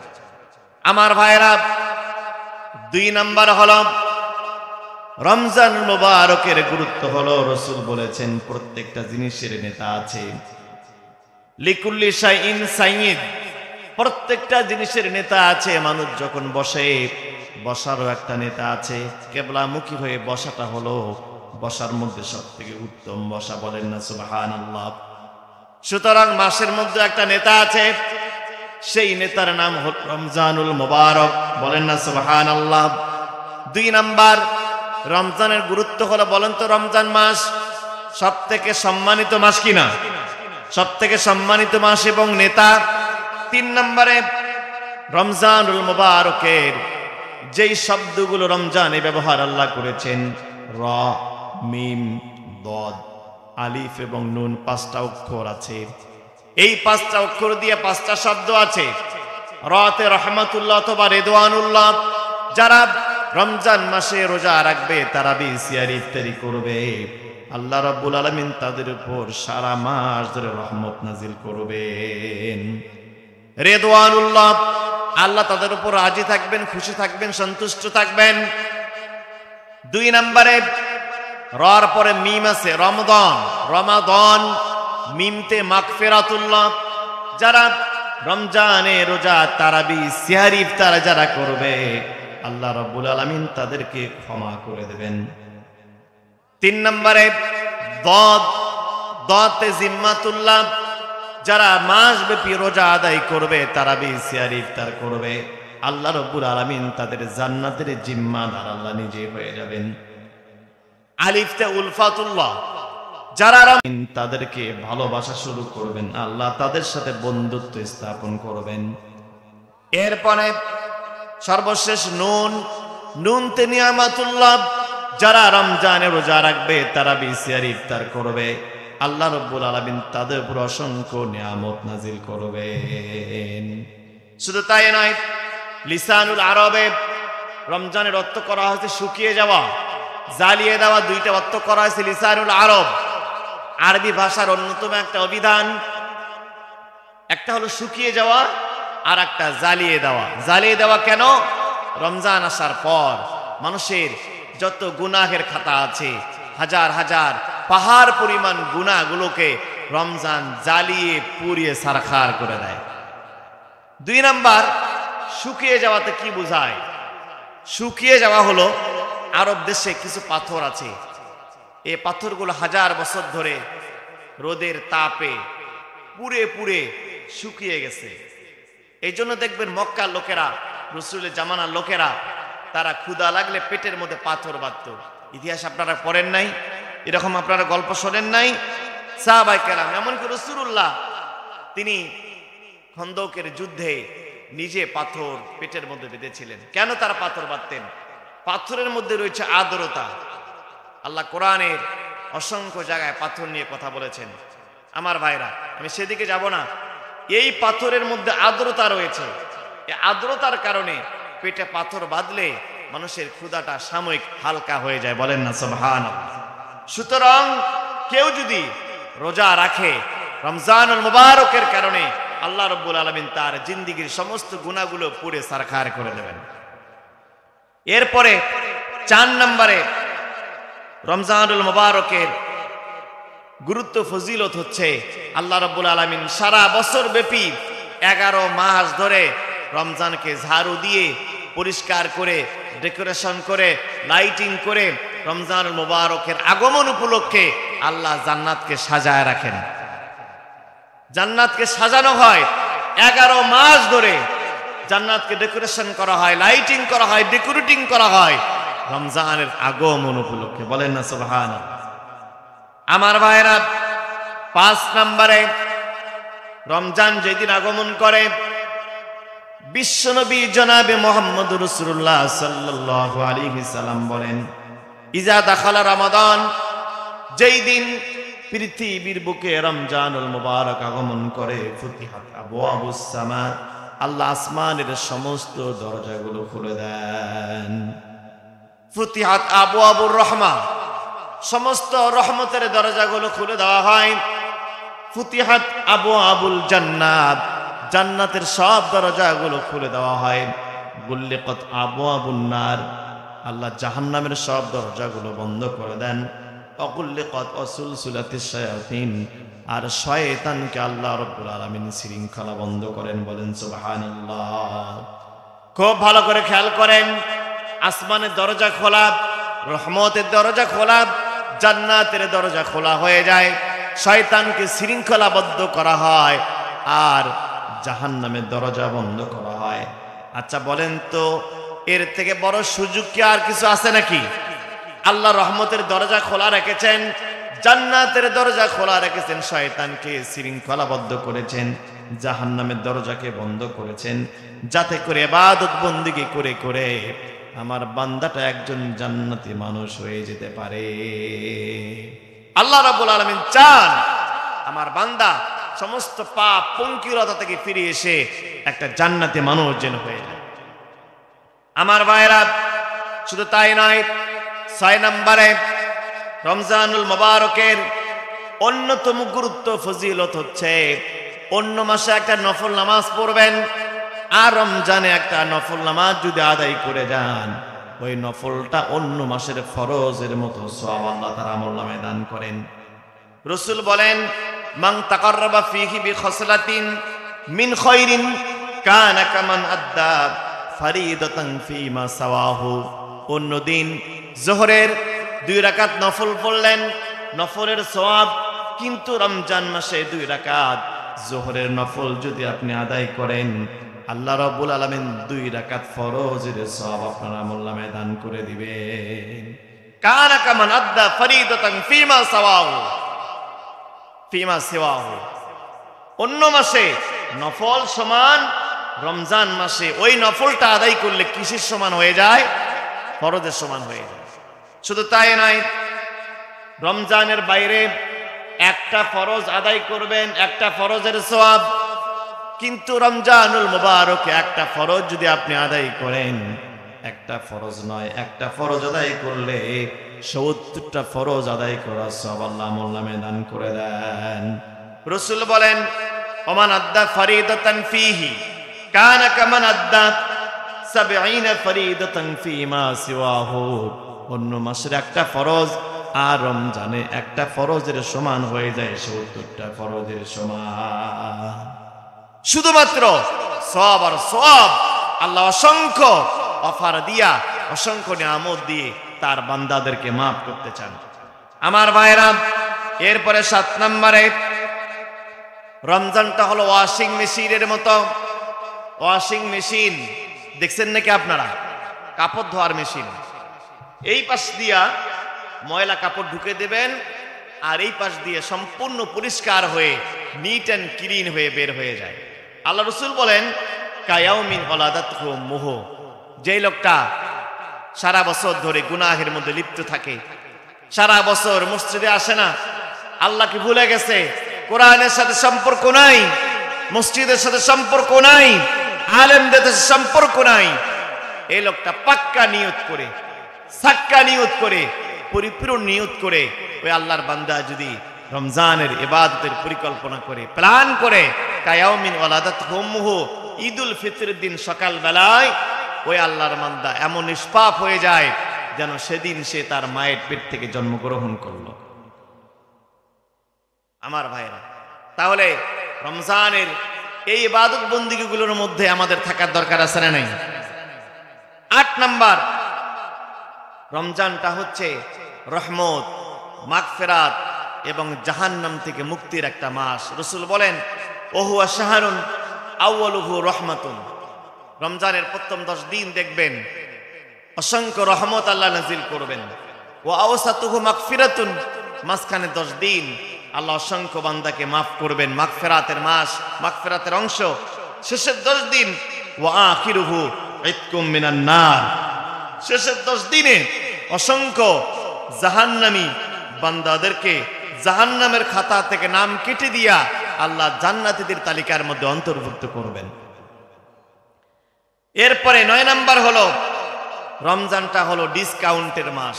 আমার ভাইরা, 2 নম্বর হলো রমজান মুবারকের গুরুত্ব হলো, রাসূল বলেছেন প্রত্যেকটা জিনিসের নেতা আছে। লিকুল্লি শাইইন সাইয়্যিদ, প্রত্যেকটা জিনিসের নেতা আছে। মানুষ যখন বসে, বসারও একটা নেতা আছে। কিবলামুখী হয়ে বসাটা হলো বসার মধ্যে সবথেকে উত্তম বসা। বলেন না সুবহানাল্লাহ? সুতরাং মাসের মধ্যে একটা নেতা আছে, সেই নেতার নাম হল রমজানুল মুবারক। বলেন না সুবহানাল্লাহ? 2 নাম্বার রমজানের গুরুত্ব হলো, বলেন তো রমজান মাস সবথেকে সম্মানিত মাস কিনা? সবথেকে সম্মানিত মাস এবং নেতা। 3 নম্বরে রমজানুল মুবারকের যেই শব্দগুলো রমজানে ব্যবহার আল্লাহ করেছেন, র, মিম, দদ, আলিফ এবং নুন, 5টা অক্ষর আছে। এই 5টা অক্ষর দিয়ে 5টা শব্দ আছে। রতে রহমাতুল্লাহ অথবা রিদওয়ানুল্লাহ। যারা রমজান মাসে রোজা রাখবে, তারাবি, সিয়ারি ইফতারি করবে, আল্লাহ রাব্বুল আলামিন তাদের উপর সারা মাস ধরে রহমত নাজিল করবেন। রিদওয়ানুল্লাহ, আল্লাহ তাদের উপর রাজি থাকবেন, খুশি থাকবেন, সন্তুষ্ট থাকবেন। 2 নম্বরে রর পরে মিম আছে, রমাদান। রমাদান মিমতে মাগফিরাতুল্লাহ। যারা রমজানে রোজা, তারাবি, সিহরি, ইফতার যারা করবে আল্লাহ রাব্বুল আলামিন তাদেরকে ক্ষমা করে দেবেন। 3 নম্বরে দদ, দতে জিম্মাতুল্লাহ। যারা মাসব্যাপী রোজা আদায় করবে, তারাবি, সিহরি, ইফতার করবে আল্লাহ রাব্বুল আলামিন তাদের জান্নাতের জিম্মাদার আল্লাহ নিজে হয়ে যাবেন। আলিফতে উলফাতুল্লাহ, যারা তাদেরকে ভালোবাসা শুরু করবেন, আল্লাহ তাদের সাথে বন্ধুত্ব স্থাপন করবেন। এরপরে সর্বশেষ নুন, নুনতে নিয়ামাতুল্লাহ। যারা রমজানে রোজা রাখবে, তারাবি, সিহরি, ইফতার করবে আল্লাহ রাব্বুল আলামিন তাদের উপর অসংখ্য নিয়ামত নাজিল করবেন। শুধু তাই নয়, লিসানুল আরবে রমজানের অর্থ করা হয়েছে শুকিয়ে যাওয়া, জ্বালিয়ে দেওয়া। 2টা অর্থ করা হয়েছে লিসানুল আরব, আরবি ভাষার অন্যতম একটা অভিধান। একটা হলো শুকিয়ে যাওয়া, আর একটা জ্বালিয়ে দেওয়া। জ্বালিয়ে দেওয়া কেন? রমজান আসার পর মানুষের যত গুনাহের খাতা আছে, হাজার হাজার পাহাড় পরিমাণ গুনাহগুলোকে রমজান জ্বালিয়ে পুড়িয়ে সারখার করে দেয়। 2 নাম্বার, শুকিয়ে যাওয়াতে কি বোঝায়? শুকিয়ে যাওয়া হলো আরব দেশে কিছু পাথর আছে, এই পাথরগুলো হাজার বছর ধরে রোদের তাপে পুড়ে পুড়ে শুকিয়ে গেছে। এই জন্য দেখবেন মক্কার লোকেরা, রাসূলের জামানার লোকেরা, তারা ক্ষুধা লাগলে পেটের মধ্যে পাথর বাঁধত। ইতিহাস আপনারা পড়েন নাই? এরকম আপনারা গল্প শোনেন নাই? সাহাবায়ে কেরাম, এমনকি রাসূলুল্লাহ তিনি খন্দকের যুদ্ধে নিজে পাথর পেটের মধ্যে বেঁধেছিলেন। কেন তারা পাথর বাঁধতেন? পাথরের মধ্যে রয়েছে আর্দ্রতা। আল্লাহ কোরআনের অসংখ্য জায়গায় পাথর নিয়ে কথা বলেছেন। আমার ভাইরা, আমি সেদিকে যাব না। এই পাথরের মধ্যে আর্দ্রতা রয়েছে। এই আর্দ্রতার কারণে পেটে পাথর বাঁধলে মানুষের ক্ষুধাটা সাময়িক হালকা হয়ে যায়। বলেন না সুবহানাল্লাহ। সুতরাং কেউ যদি রোজা রাখে, রমজানুল মুবারকের কারণে আল্লাহ রাব্বুল আলামিন তার জিন্দেগীর সমস্ত গুনাহগুলো পুড়ে সারখার করে দেবেন। এরপরে 4 নম্বরে রমজানুল মুবারকের গুরুত্ব, ফজিলত হচ্ছে আল্লাহ রাব্বুল আলামিন সারা বছর ব্যাপী 11 মাস ধরে রমজানকে ঝাড়ু দিয়ে, পরিষ্কার করে, ডেকোরেশন করে, লাইটিং করে রমজানুল মুবারকের আগমন উপলক্ষে আল্লাহ জান্নাতকে সাজায় রাখেন। জান্নাতকে সাজানো হয় 11 মাস ধরে। জান্নাতকে ডেকোরেশন করা হয়, লাইটিং করা হয়, ডেকোরেটিং করা হয় রমজানের আগমন উপলক্ষে। বলেন না সুবহানাল্লাহ। আমার ভাইরা, 5 নম্বরে রমজান যেদিন আগমন করে, বিশ্বনবী জনাবে মুহাম্মদ রাসূলুল্লাহ সাল্লাল্লাহু আলাইহি সাল্লাম বলেন, ইজা দাখালা রমাদান, যেই দিন পৃথিবীর বুকে রমজানুল মুবারক আগমন করে, ফুতিহাত আবওয়াবুস সামা, আল্লাহ আসমানের সমস্ত দরজাগুলো খুলে দেন। ফুতিহাত আবওয়াবুর রহমা, সমস্ত রহমতের দরজাগুলো খুলে দেওয়া হয়। ফুতিহাত আবওয়াবুল জান্নাত, জান্নাতের সব দরজাগুলো খুলে দেওয়া হয়। গুল্লিকাত আবওয়াবুন নার, আল্লাহ জাহান্নামের সব দরজাগুলো বন্ধ করে দেন। অকুল্লিকাত অসুলসুলাতিশ শায়াতিন, আর শয়তানকে আল্লাহ রাব্বুল আলামিন শৃঙ্খলা বন্ধ করেন। বলেন সুবহানাল্লাহ। খুব ভালো করে খেয়াল করেন, আসমানের দরজা খোলা, রহমতের দরজা খোলা, জান্নাতের দরজা খোলা হয়ে যায়, শয়তানকে শৃঙ্খলাবদ্ধ করা হয়, আর জাহান্নামের দরজা বন্ধ করা হয়। আচ্ছা বলেন তো, এর থেকে বড় সুযোগ কি আর কিছু আছে নাকি? আল্লাহ রহমতের দরজা খোলা রেখেছেন, জান্নাতের দরজা খোলা রেখেছেন, শয়তানকে শৃঙ্খলাবদ্ধ করেছেন, জাহান্নামের দরজাকে বন্ধ করেছেন, যাতে করে ইবাদত বন্দেগী করে করে আমার বান্দাটা একজন জান্নাতি মানুষ হয়ে যেতে পারে। আল্লাহ রাব্বুল আলামিন চান আমার বান্দা সমস্ত পাপ পঙ্কিলতা থেকে ফিরে এসে একটা জান্নাতি মানুষ যেন হয়ে যায়। আমার ভাইরা, শুধু তাই নয়, 6 নম্বরে রমজানুল মুবারকের অন্যতম গুরুত্ব ফজিলত হচ্ছে অন্য মাসে একটা নফল নামাজ পড়বেন, আর রমজানে একটা নফল নামাজ যদি আদায় করে যান, ওই নফলটা অন্য মাসের ফরজের মতো সওয়াব আল্লাহ তাআলা আমলনামে দান করেন। রাসূল বলেন, মান তাকাররাবা ফীহি বিখসলাতিন মিন খায়রিন কানা কামান আদ্দা ফরিদাতান ফীমা সাওয়াহু। অন্যদিন যোহরের 2 রাকাত নফল পড়লেন, নফলের সওয়াব, কিন্তু রমজান মাসে 2 রাকাত যোহরের নফল যদি আপনি আদায় করেন, আল্লাহ রাব্বুল আলামিন 2 রাকাত ফরজের সওয়াব আপনার আমলনামায় দান করে দিবেন। কানা কামান আদ্দা ফরিদাতান ফীমা সাওয়াহু ফীমা সিওয়াহু। অন্য মাসে নফল সমান, রমজান মাসে ওই নফলটা আদায় করলে কিসের সমান হয়ে যায়? ফরজের সমান হয়ে যায়। শুধু তাই নয়, রমজানের বাইরে একটা ফরজ আদায় করবেন, একটা ফরজের সওয়াব, কিন্তু রমজানুল মুবারকে একটা ফরজ যদি আপনি আদায় করেন, একটা ফরজ নয়, একটা ফরজ আদায় করলে 70টা ফরজ আদায় করার সওয়াব আল্লাহ আমলনামে দান করে দেন। রাসূল বলেন, ওমান আদ্দা ফরিদাতান ফীহি কানা কামান আদ্দা 70 ফরিদাতান ফীমা সিওয়াহু। অন্য মাসের একটা ফরজ আর রমজানে একটা ফরজের সমান হয়ে যায় 70টা ফরজের সমান। শুধুমাত্র সওয়াব আর সওয়াব। আল্লাহ অসংখ্য অফার দিয়া, অসংখ্য নিয়ামত দিয়ে তার বান্দাদেরকে মাফ করতে চান। আমার ভাইরা, এরপরে 7 নম্বরে, রমজানটা হলো ওয়াশিং মেশিনের মতো। ওয়াশিং মেশিন দেখছেন নাকি আপনারা? কাপড় ধোয়ার মেশিন। এই পাশ দিয়া ময়লা কাপড় ঢুকে দেবেন, আর এই পাশ দিয়ে সম্পূর্ণ পরিষ্কার হয়ে নিট অ্যান্ড ক্লিন হয়ে বের হয়ে যায়। আল্লাহ রাসূল বলেন, কায়াউমিন ওয়ালাদাতহু উম্মুহ। যেই লোকটা সারা বছর ধরে গুনাহের মধ্যে লিপ্ত থাকে, সারা বছর মসজিদে আসে না, আল্লাহকে ভুলে গেছে, কোরআনের সাথে সম্পর্ক নাই, মসজিদের সাথে সম্পর্ক নাই, আলেমদের সাথে সম্পর্ক নাই, এই লোকটা পাক্কা নিয়ত করে, সাক্কা নিয়ত করে, পরিপূর্ণ নিয়ত করে ওই আল্লাহর বান্দা যদি রমজানের ইবাদতের পরিকল্পনা করে, প্ল্যান করে, কায়াউমিন ওয়ালাদাতহু উম্মুহ, ঈদুল ফিতরের দিন সকাল বেলায় ওই আল্লাহর বান্দা এমন নিষ্পাপ হয়ে যায় যেন সেদিন সে তার মায়ের পেট থেকে জন্মগ্রহণ করলো। আমার ভাইরা, তাহলে রমজানের এই ইবাদত বন্দেগীগুলোর মধ্যে আমাদের থাকার দরকার আছে না নাই? 8 নাম্বার, রমজানটা হচ্ছে রহমত, মাগফিরাত এবং জাহান্নাম থেকে মুক্তির একটা মাস। রাসূল বলেন, ওহুয়া শাহরুন আউয়ালুহু রহমাতুন। রমজানের প্রথম 10 দিন দেখবেন অসংখ্য রহমত আল্লাহ নাজিল করবেন। ওয়া আওসাতুহু মাগফিরাতুন, মাঝখানে 10 দিন আল্লাহ অসংখ্য বান্দাকে মাফ করবেন, মাগফিরাতের মাস, মাগফিরাতের অংশ। শেষের 10 দিন ওয়া আখিরুহু ইতকুম মিনান নার, শেষের 10 দিনে অসংখ্য জাহান্নামী বান্দাদেরকে জাহান্নামের খাতা থেকে নাম কেটে দিয়া আল্লাহ জান্নাতীদের তালিকার মধ্যে অন্তর্ভুক্ত করবেন। এরপরে 9 নাম্বার হলো, রমজানটা হলো ডিসকাউন্টের মাস।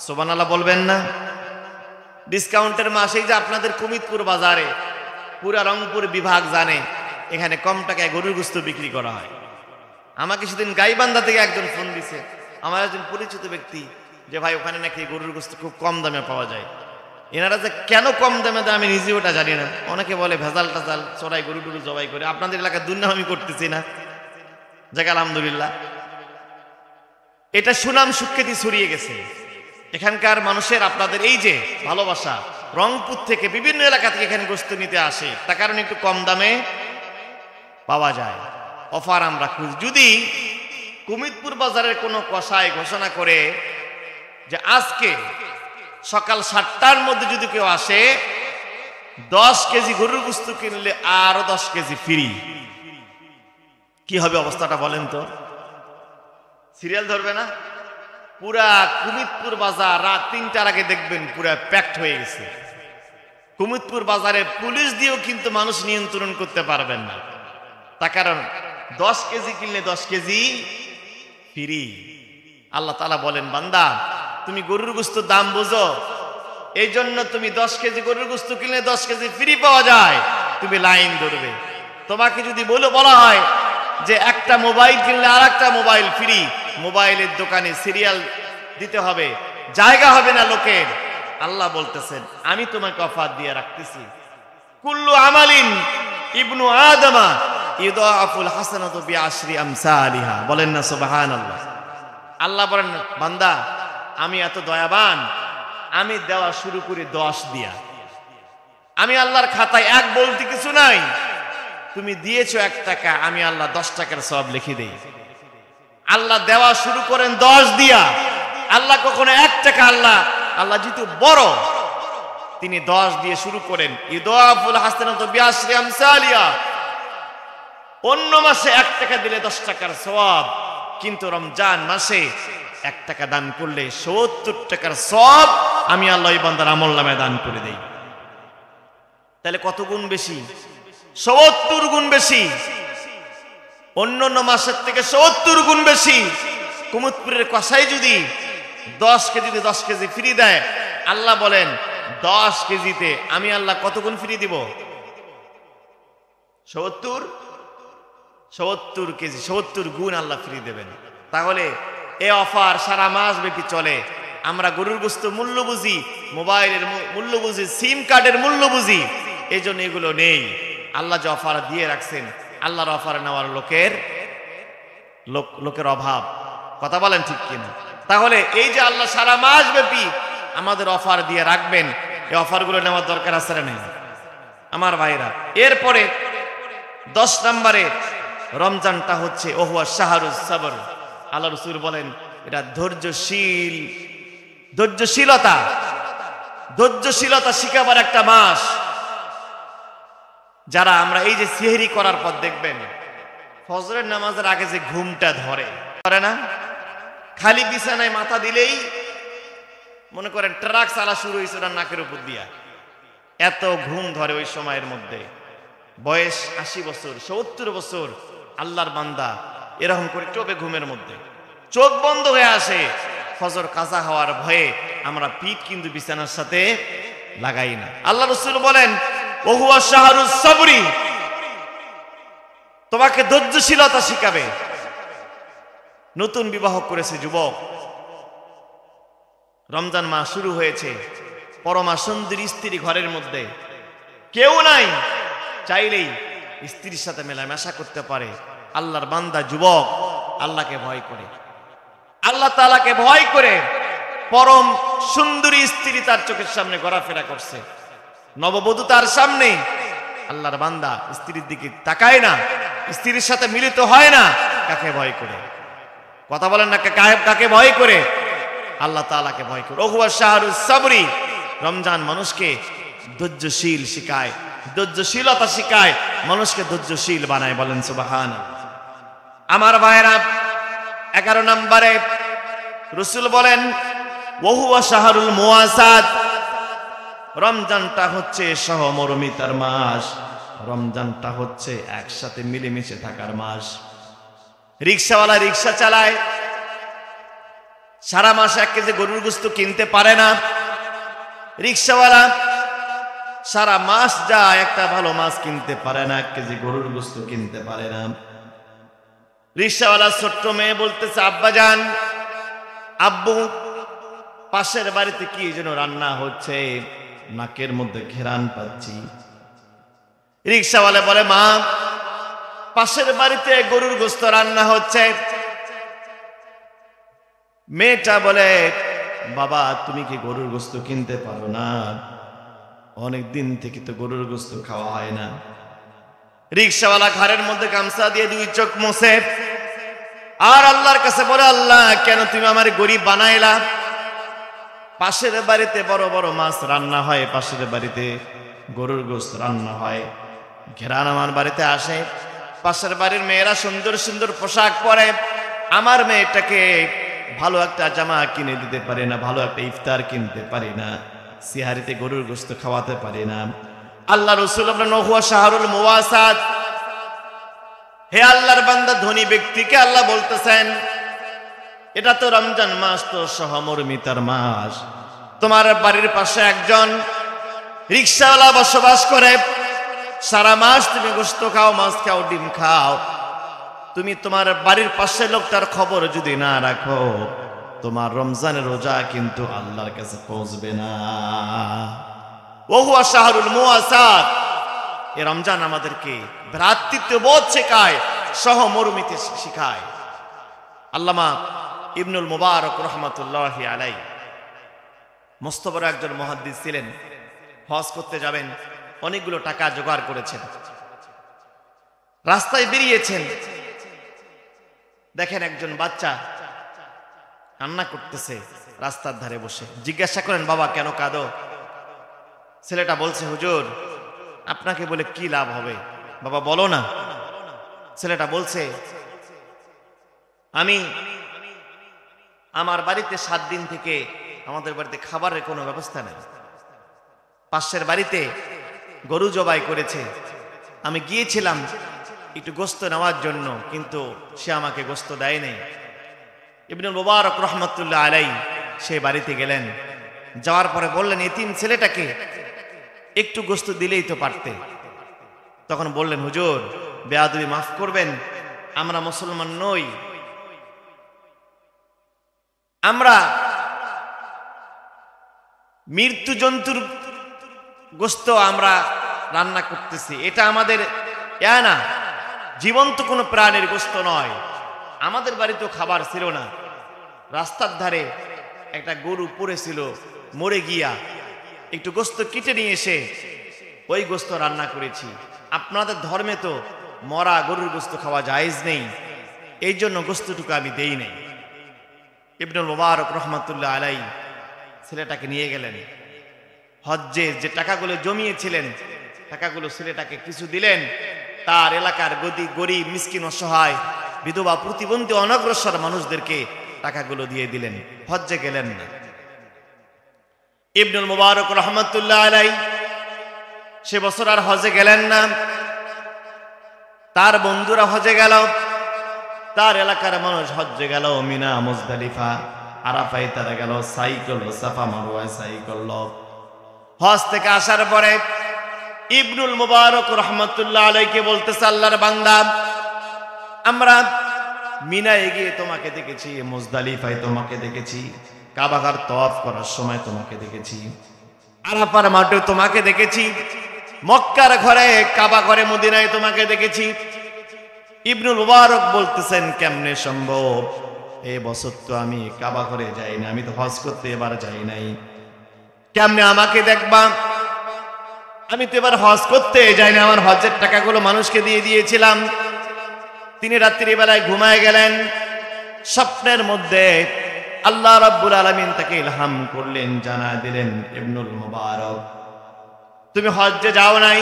সুবহানাল্লাহ বলবেন না? ডিসকাউন্টের মাস। এই যে আপনাদের কুমিতপুর বাজারে পুরা রংপুর বিভাগ জানে এখানে কম টাকায় গরুর গোশত বিক্রি করা হয়। আমাকে সেদিন গাইবান্ধা থেকে একজন ফোন দিছে, আমার একজন পরিচিত ব্যক্তি, যে ভাই ওখানে নাকি গরুর গোশত খুব কম দামে পাওয়া যায়। এনারা যে কেন কম দামে দেয় আমি নিজে ওটা জানি না। অনেকে বলে ভেজাল টাজাল চড়াই গরু টরু জবাই করে। আপনাদের এলাকায় দুর্নাম আমি করতেছি না, যাক আলহামদুলিল্লাহ। এটা সুনাম সুখ্যাতি ছড়িয়ে গেছে এখানকার মানুষের। আপনাদের এই যে ভালোবাসা, রংপুর থেকে বিভিন্ন এলাকা থেকে এখানে গোশত নিতে আসে, তার কারণে একটু কম দামে পাওয়া যায়। অফার আমরা খুঁজি। যদি কুমিতপুর বাজারের কোনো কসাই ঘোষণা করে যে আজকে সকাল 7টার মধ্যে যদি কেউ আসে 10 কেজি গরুর গোশত কিনলে আরো 10 কেজি ফ্রি, কি হবে অবস্থাটা বলেন তো? সিরিয়াল ধরবে না? পুরা কুমিতপুর বাজার রাত 3টার আগে দেখবেন পুরা প্যাকড হয়ে গেছে। কুমিতপুর বাজারে পুলিশ দিয়েও কিন্তু মানুষ নিয়ন্ত্রণ করতে পারবেন না, তার কারণ 10 কেজি কিনলে 10 কেজি ফ্রি। আল্লাহ তাআলা বলেন, বান্দা তুমি গরুর গোশতের দাম বোঝো, এই জন্য তুমি 10 কেজি গরুর গোশত কিনলে 10 কেজি ফ্রি পাওয়া যায়, তুমি লাইন ধরবে। তোমাকে যদি বলা হয় যে একটা মোবাইল কিনলে আর একটা মোবাইল ফ্রি, মোবাইলের দোকানে সিরিয়াল দিতে হবে, জায়গা হবে না লোকের। আল্লাহ বলতেছেন আমি তোমাকে অফার দিয়ে রাখতেছি। কুল্লু আমালিন ইবনু আদমা ইউদাফুল হাসানাতু বিআশরি আমসালিহা, বলেন না সুবহানাল্লাহ। আল্লাহ বলেন বান্দা আমি এত দয়াবান, আমি দেওয়া শুরু করি 10 দিয়া। আমি আল্লাহর খাতায় 1 বলতে কিছু নাই। তুমি দিয়েছো 1 টাকা, আমি আল্লাহ 10 টাকার সওয়াব লিখে দেই। আল্লাহ দেওয়া শুরু করেন 10 দিয়া। আল্লাহ কখনো 1 টাকা, আল্লাহ যেহেতু বড়, তিনি 10 দিয়ে শুরু করেন। ইউদাফুল হাসানাতু বিআশরি আমসালিহা। অন্য মাসে 1 টাকা দিলে 10 টাকার সওয়াব, কিন্তু রমজান মাসে 1 টাকা দান করলে 70 টাকার সওয়াব আমি আল্লাহ এই বান্দার আমলনামায় দান করে দেই। তাহলে কত গুণ বেশি? 70 গুণ বেশি। অন্যান্য মাসের থেকে 70 গুণ বেশি। কুমুদপুরের কসাই যদি 10 কেজিতে 10 কেজি ফ্রি দেয়, আল্লাহ বলেন 10 কেজিতে আমি আল্লাহ কত গুণ ফ্রি দিব? 70 কেজি, 70 গুণ আল্লাহ ফ্রি দেবেন। তাহলে এই অফার সারা মাস ব্যাপী চলে। আমরা গরুর গোশত মূল্য বুঝি, মোবাইলের মূল্য বুঝি, সিম কার্ডের মূল্য বুঝি, এই জন্য এগুলো নেই। আল্লাহ যে অফার দিয়ে রাখছেন, আল্লাহর অফার নেওয়ার লোকের অভাব। কথা বলেন ঠিক কিনা? তাহলে এই যে আল্লাহ সারা মাস ব্যাপী আমাদের অফার দিয়ে রাখবেন, এই অফারগুলো নেওয়ার দরকার আছে না নেই আমার ভাইরা? এরপরে 10 নম্বরে রমজানটা হচ্ছে ওহুয়া শাহরুস সবর। আল্লাহ রাসূল বলেন এটা ধৈর্যশীলতা শিখাবার একটা মাস। যারা আমরা এই যে সেহরি করার পর দেখবেন ফজরের নামাজের আগে যে ঘুমটা ধরে না, খালি বিছানায় মাথা দিলেই মনে করেন ট্রাক চালা শুরু হয়েছে ওনার নাকের উপর দিয়া, এত ঘুম ধরে ওই সময়ের মধ্যে। বয়স 80 বছর, 70 বছর আল্লাহর বান্দা এরকম করে চোখে ঘুমের মধ্যে চোখ বন্ধ হয়ে আসে। ফজর কাজা হওয়ার ভয়ে আমরা পিঠ কিন্তু বিছানার সাথে লাগাই না। আল্লাহ রাসূল বলেন ওহুয়া শাহরুস সবরি, তোমাকে ধৈর্যশীলতা শিখাবে। নতুন বিবাহ করেছে যুবক, রমজান মাস শুরু হয়েছে, পরমা সুন্দরী স্ত্রী ঘরের মধ্যে, কেউ নাই, চাইলেই স্ত্রীর সাথে মেলামেশা করতে পারে। আল্লাহর বান্দা যুবক আল্লাহকে ভয় করে, আল্লাহ তাআলাকে ভয় করে পরম সুন্দরী স্ত্রী তার চোখের সামনে ঘোরাফেরা করছে, নববধূ তার সামনে। আল্লাহর বান্দা স্ত্রীর দিকে তাকায় না, স্ত্রীর সাথে মিলিত হয় না, কাকে ভয় করে? কথা বলেন না, কাকে ভয় করে? আল্লাহ তাআলাকে ভয় করে। ওহুয়া শাহরুস সবরি। রমজান মানুষকে ধৈর্যশীল শিখায়, ধৈর্যশীলতা শিখায়, মানুষকে ধৈর্যশীল বানায়। বলেন সুবহানাল্লাহ। আমার ভাইরা 11 নম্বরে রাসূল বলেন ওহুয়া শাহরুল মুওয়াসাত। রমজানটা হচ্ছে সহমর্মিতার মাস, রমজানটা হচ্ছে একসাথে মিলেমিশে থাকার মাস। রিকশাওয়ালা রিকশা চালায়, সারা মাস 1 কেজি গরুর গোশত কিনতে পারে না। রিকশাওয়ালা সারা মাস যায়, একটা ভালো মাছ কিনতে পারে না, 1 কেজি গরুর গোশত কিনতে পারে না। রিকশাওয়ালা ছোট্ট মেয়ে বলতেছে আব্বাজান, আব্বু পাশের বাড়িতে কি যেন রান্না হচ্ছে, নাকের মধ্যে ঘেরান পাচ্ছি। রিকশাওয়ালা বলে মা পাশের বাড়িতে গরুর গোশত রান্না হচ্ছে। মেয়েটা বলে বাবা তুমি কি গরুর গোশত কিনতে পারো না? অনেক দিন থেকে তো গরুর গোশত খাওয়া হয় না। রিকশাওয়ালা ঘরের মধ্যে গামছা দিয়ে 2 চোখ মুছে আর আল্লাহর কাছে বলে আল্লাহ কেন তুমি আমার গরিব বানাইলা? পাশের বাড়িতে বড় বড় মাছ রান্না হয়, পাশের বাড়িতে গরুর গোশত রান্না হয়, ঘেরান আমার বাড়িতে আসে, পাশের বাড়ির মেয়েরা সুন্দর সুন্দর পোশাক পরে, আমার মেয়েটাকে ভালো একটা জামা কিনে দিতে পারি না, ভালো একটা ইফতার কিনতে পারি না, সিহারিতে গরুর গোশত খাওয়াতে পারি না। আল্লাহ রাসূল বলেন ওহুয়া শাহরুল মুওয়াসাত। হে আল্লাহর বান্দা, ধনী ব্যক্তিকে আল্লাহ বলতেছেন এটা তো রমজান মাস, তো সহমর্মিতার মাস, তোমার বাড়ির পাশে একজন রিকশাওয়ালা বসবাস করে, সারা মাস তুমি গোশত খাও, মাছ খাও, ডিম খাও, তুমি তোমার বাড়ির পাশে লোকটার খবর যদি না রাখো, তোমার রমজানের রোজা কিন্তু আল্লাহর কাছে পৌঁছবে না। ওহুয়া শাহরুল মুআসাত। এই রমজান আমাদেরকে ভ্রাতৃত্ববোধ শেখায়, সহমর্মিতে শেখায়। আল্লামা ইবনুল মুবারক রহমাতুল্লাহি আলাইহি মস্ত বড় একজন মুহাদ্দিস ছিলেন। হজ করতে যাবেন, অনেকগুলো টাকা জোগাড় করেছেন, রাস্তায় বেরিয়েছেন, দেখেন একজন বাচ্চা কান্না করতেছে রাস্তার ধারে বসে। জিজ্ঞাসা করেন, বাবা কেন কাঁদো? ছেলেটা বলছে, হুজুর আপনাকে বলে কি লাভ হবে? বাবা বলো না। ছেলেটা বলছে, আমি আমার বাড়িতে 7 দিন থেকে আমাদের বাড়িতে খাবারের কোনো ব্যবস্থা নেই। পাশের বাড়িতে গরু জবাই করেছে, আমি গিয়েছিলাম একটু গোশত নেওয়ার জন্য, কিন্তু সে আমাকে গোশত দেয় নাই। ইবনুল মুবারক রহমাতুল্লাহ আলাইহি সে বাড়িতে গেলেন, যাওয়ার পরে বললেন, এতিম ছেলেটাকে একটু গোশত দিলেই তো পারতে। তখন বললেন, হুজুর বেয়াদবি মাফ করবেন, আমরা মুসলমান নই, আমরা মৃত্যু জন্তুর গোশত আমরা রান্না করতেছি, এটা আমাদের না, জীবন্ত কোনো প্রাণীর গোশত নয়। আমাদের বাড়িতেও খাবার ছিল না, রাস্তার ধারে একটা গরু পড়েছিল, মরে গিয়া একটু গোশত কেটে নিয়ে এসে ওই গোশত রান্না করেছি। আপনাদের ধর্মে তো মরা গরুর গোশত খাওয়া জায়েজ নেই, এই জন্য গোশতটুকু আমি দেই নাই। ইবনুল মুবারক রহমাতুল্লাহ আলাইহি ছেলেটাকে নিয়ে গেলেন, হজ্জে যে টাকাগুলো জমিয়েছিলেন টাকাগুলো ছেলেটাকে কিছু দিলেন, তার এলাকার গরিব মিসকিন অসহায় বিধবা প্রতিবন্ধী অনগ্রসর মানুষদেরকে টাকাগুলো দিয়ে দিলেন। হজ্জে গেলেন না। ইবনুল মুবারক রহমাতুল্লাহ আলাইহি সে বছর আর হজে গেলেন না। তার বন্ধুরা হজে গেল, তার এলাকার মানুষ হজ্জে গেল, মিনা মুজদালিফা আরাফায় তারা গেল, সাই করলো, সাফা মারওয়ায় সাই করলো। হজ থেকে আসার পরে ইবনুল মুবারক রহমাতুল্লাহ আলাইহিকে বলতেছে, আল্লাহর বান্দা, আমরা মিনায় গিয়ে তোমাকে দেখেছি, মুজদালিফায় তোমাকে দেখেছি, কাবা ঘর তওয়াফ করার সময় তোমাকে দেখেছি, আরাফার মাঠে তোমাকে দেখেছি, মক্কার ঘরে কাবা ঘরে মদিনায় তোমাকে দেখেছি। ইবনুল মুবারক বলতেছেন, কেমনে সম্ভব? এই বছর তো আমি কাবা ঘরে যাই না, আমি তো হজ করতে এবার যাই নাই, কেমনে আমাকে দেখবা? আমি তো এবার হজ করতে যাই না, আমার হজের টাকাগুলো মানুষকে দিয়ে দিয়েছিলাম। তিনি রাত্রি বেলায় ঘুমায় গেলেন, স্বপ্নের মধ্যে আল্লাহ রাব্বুল আলামিন তাকে ইলহাম করলেন, জানা দিলেন, ইবনুল মুবারক তুমি হজ্জে যাও নাই,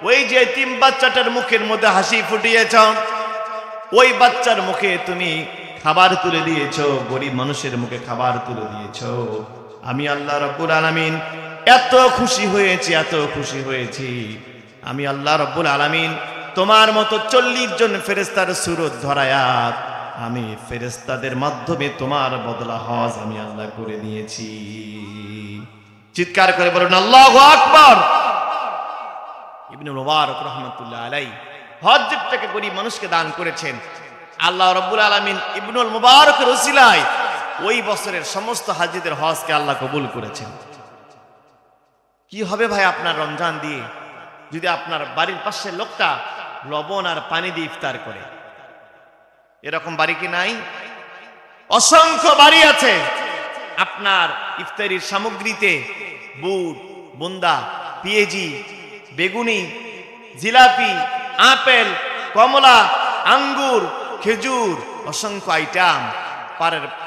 ওই যে এতিম বাচ্চাটার মুখের মধ্যে হাসি ফুটিয়েছ, ওই বাচ্চার মুখে তুমি খাবার তুলে দিয়েছো, গরিব মানুষের মুখে খাবার তুলে দিয়েছো। আমি আল্লাহ রাব্বুল আলামিন এত খুশি হয়েছি, এত খুশি হয়েছি। আমি আল্লাহ রাব্বুল আলামিন তোমার মতো 40 জন ফেরেশতার সুরত ধরায়া আমি ফেরেশতাদের মাধ্যমে তোমার বদলা হজ আমি আল্লাহ করে দিয়েছি। চিৎকার করে বলুন আল্লাহু আকবার। ইবনুল মুবারক রাহমাতুল্লাহ আলাইহি হজ্জের টাকা গরিব মানুষকে দান করেছেন। আল্লাহ রাব্বুল আলামিন ইবনুল মুবারকের ওসিলায় ওই বছরের সমস্ত হাজীদের হজকে আল্লাহ কবুল করেছেন। কি হবে ভাই আপনার রমজান দিয়ে যদি আপনার বাড়ির পাশের লোকটা লবণ আর পানি দিয়ে ইফতার করে? এরকম বাড়ি কি নাই? অসংখ্য বাড়ি আছে। আপনার ইফতারির সামগ্রীতে বুট, বুন্দা, পেঁয়াজি, বেগুনি, জিলাপি, আপেল, কমলা, আঙ্গুর, খেজুর, অসংখ্য আইটেম।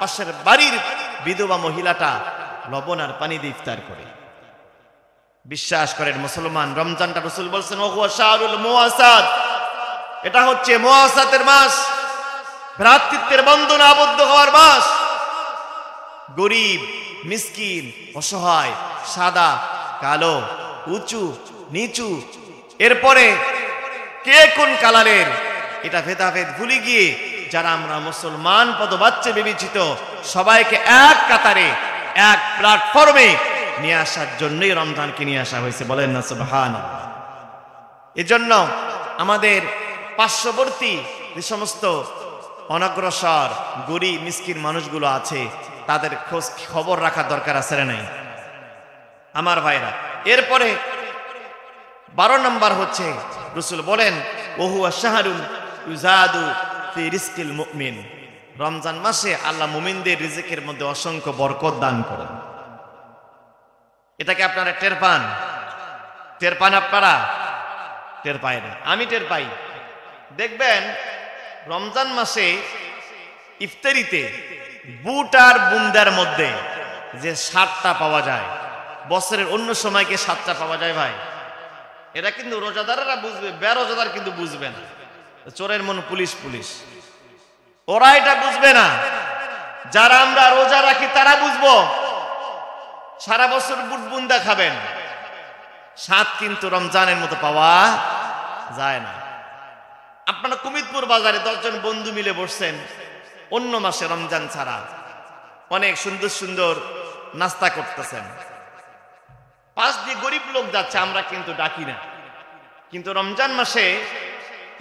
পাশের বাড়ির বিধবা মহিলাটা লবণ আর পানি দিয়ে ইফতার করে। বিশ্বাস করেন মুসলমান, রমজানটা রাসূল বলছেন ওহুয়া শাহরুল মুআসাত, এটা হচ্ছে মুআসাতের মাস, ভ্রাতৃত্বের বন্ধনে আবদ্ধ হওয়ার মাস। গরিব, মিসকিন, অসহায়, সাদা, কালো, উঁচু, নিচু, এরপরে কে কোন কালারের এটা ভেদাভেদ ভুলে গিয়ে যারা আমরা মুসলমান পদবাচ্চে বিবেচিত সবাইকে এক কাতারে এক প্ল্যাটফর্মে নিয়ে আসার জন্যই রমজানকে নিয়ে আসা হয়েছে, বলেন না সুবহানাল্লাহ। এজন্য আমাদের পার্শ্ববর্তী যে সমস্ত অনগ্রসর গরিব মিসকিন মানুষগুলো আছে তাদের খোঁজ খবর রাখার দরকার আছে না নাই আমার ভাইরা। এরপরে 12 নম্বর হচ্ছে রাসূল বলেন ওহুয়া শাহরুন ইউজাদু ফি রিজকিল মুমিন, রমজান মাসে আল্লাহ মুমিনদের রিজিকের মধ্যে অসংখ্য বরকত দান করেন। এটাকে আপনারা টের পান? টের পান আপনারা? টের পায় না, আমি টের পাই। দেখবেন রমজান মাসে ইফতারিতে বুট আর বুন্দার মধ্যে যে 7টা পাওয়া যায়, বছরের অন্য সময়কে 7টা পাওয়া যায় ভাই। এটা কিন্তু রোজাদাররা বুঝবে, বেরোজাদার কিন্তু বুঝবে না। চোরের মন পুলিশ পুলিশ, ওরা এটা বুঝবে না। যারা আমরা রোজা রাখি তারা বুঝবো। সারা বছর বুট বুন্দা খাবেন, স্বাদ কিন্তু রমজানের মতো পাওয়া যায় না। আপনারা কুমিদপুর বাজারে 10 জন বন্ধু মিলে বসছেন, অন্য মাসে রমজান ছাড়া অনেক সুন্দর সুন্দর নাস্তা করতেছেন, পাশ দিয়ে গরিব লোক যাচ্ছে, আমরা কিন্তু ডাকি না। কিন্তু রমজান মাসে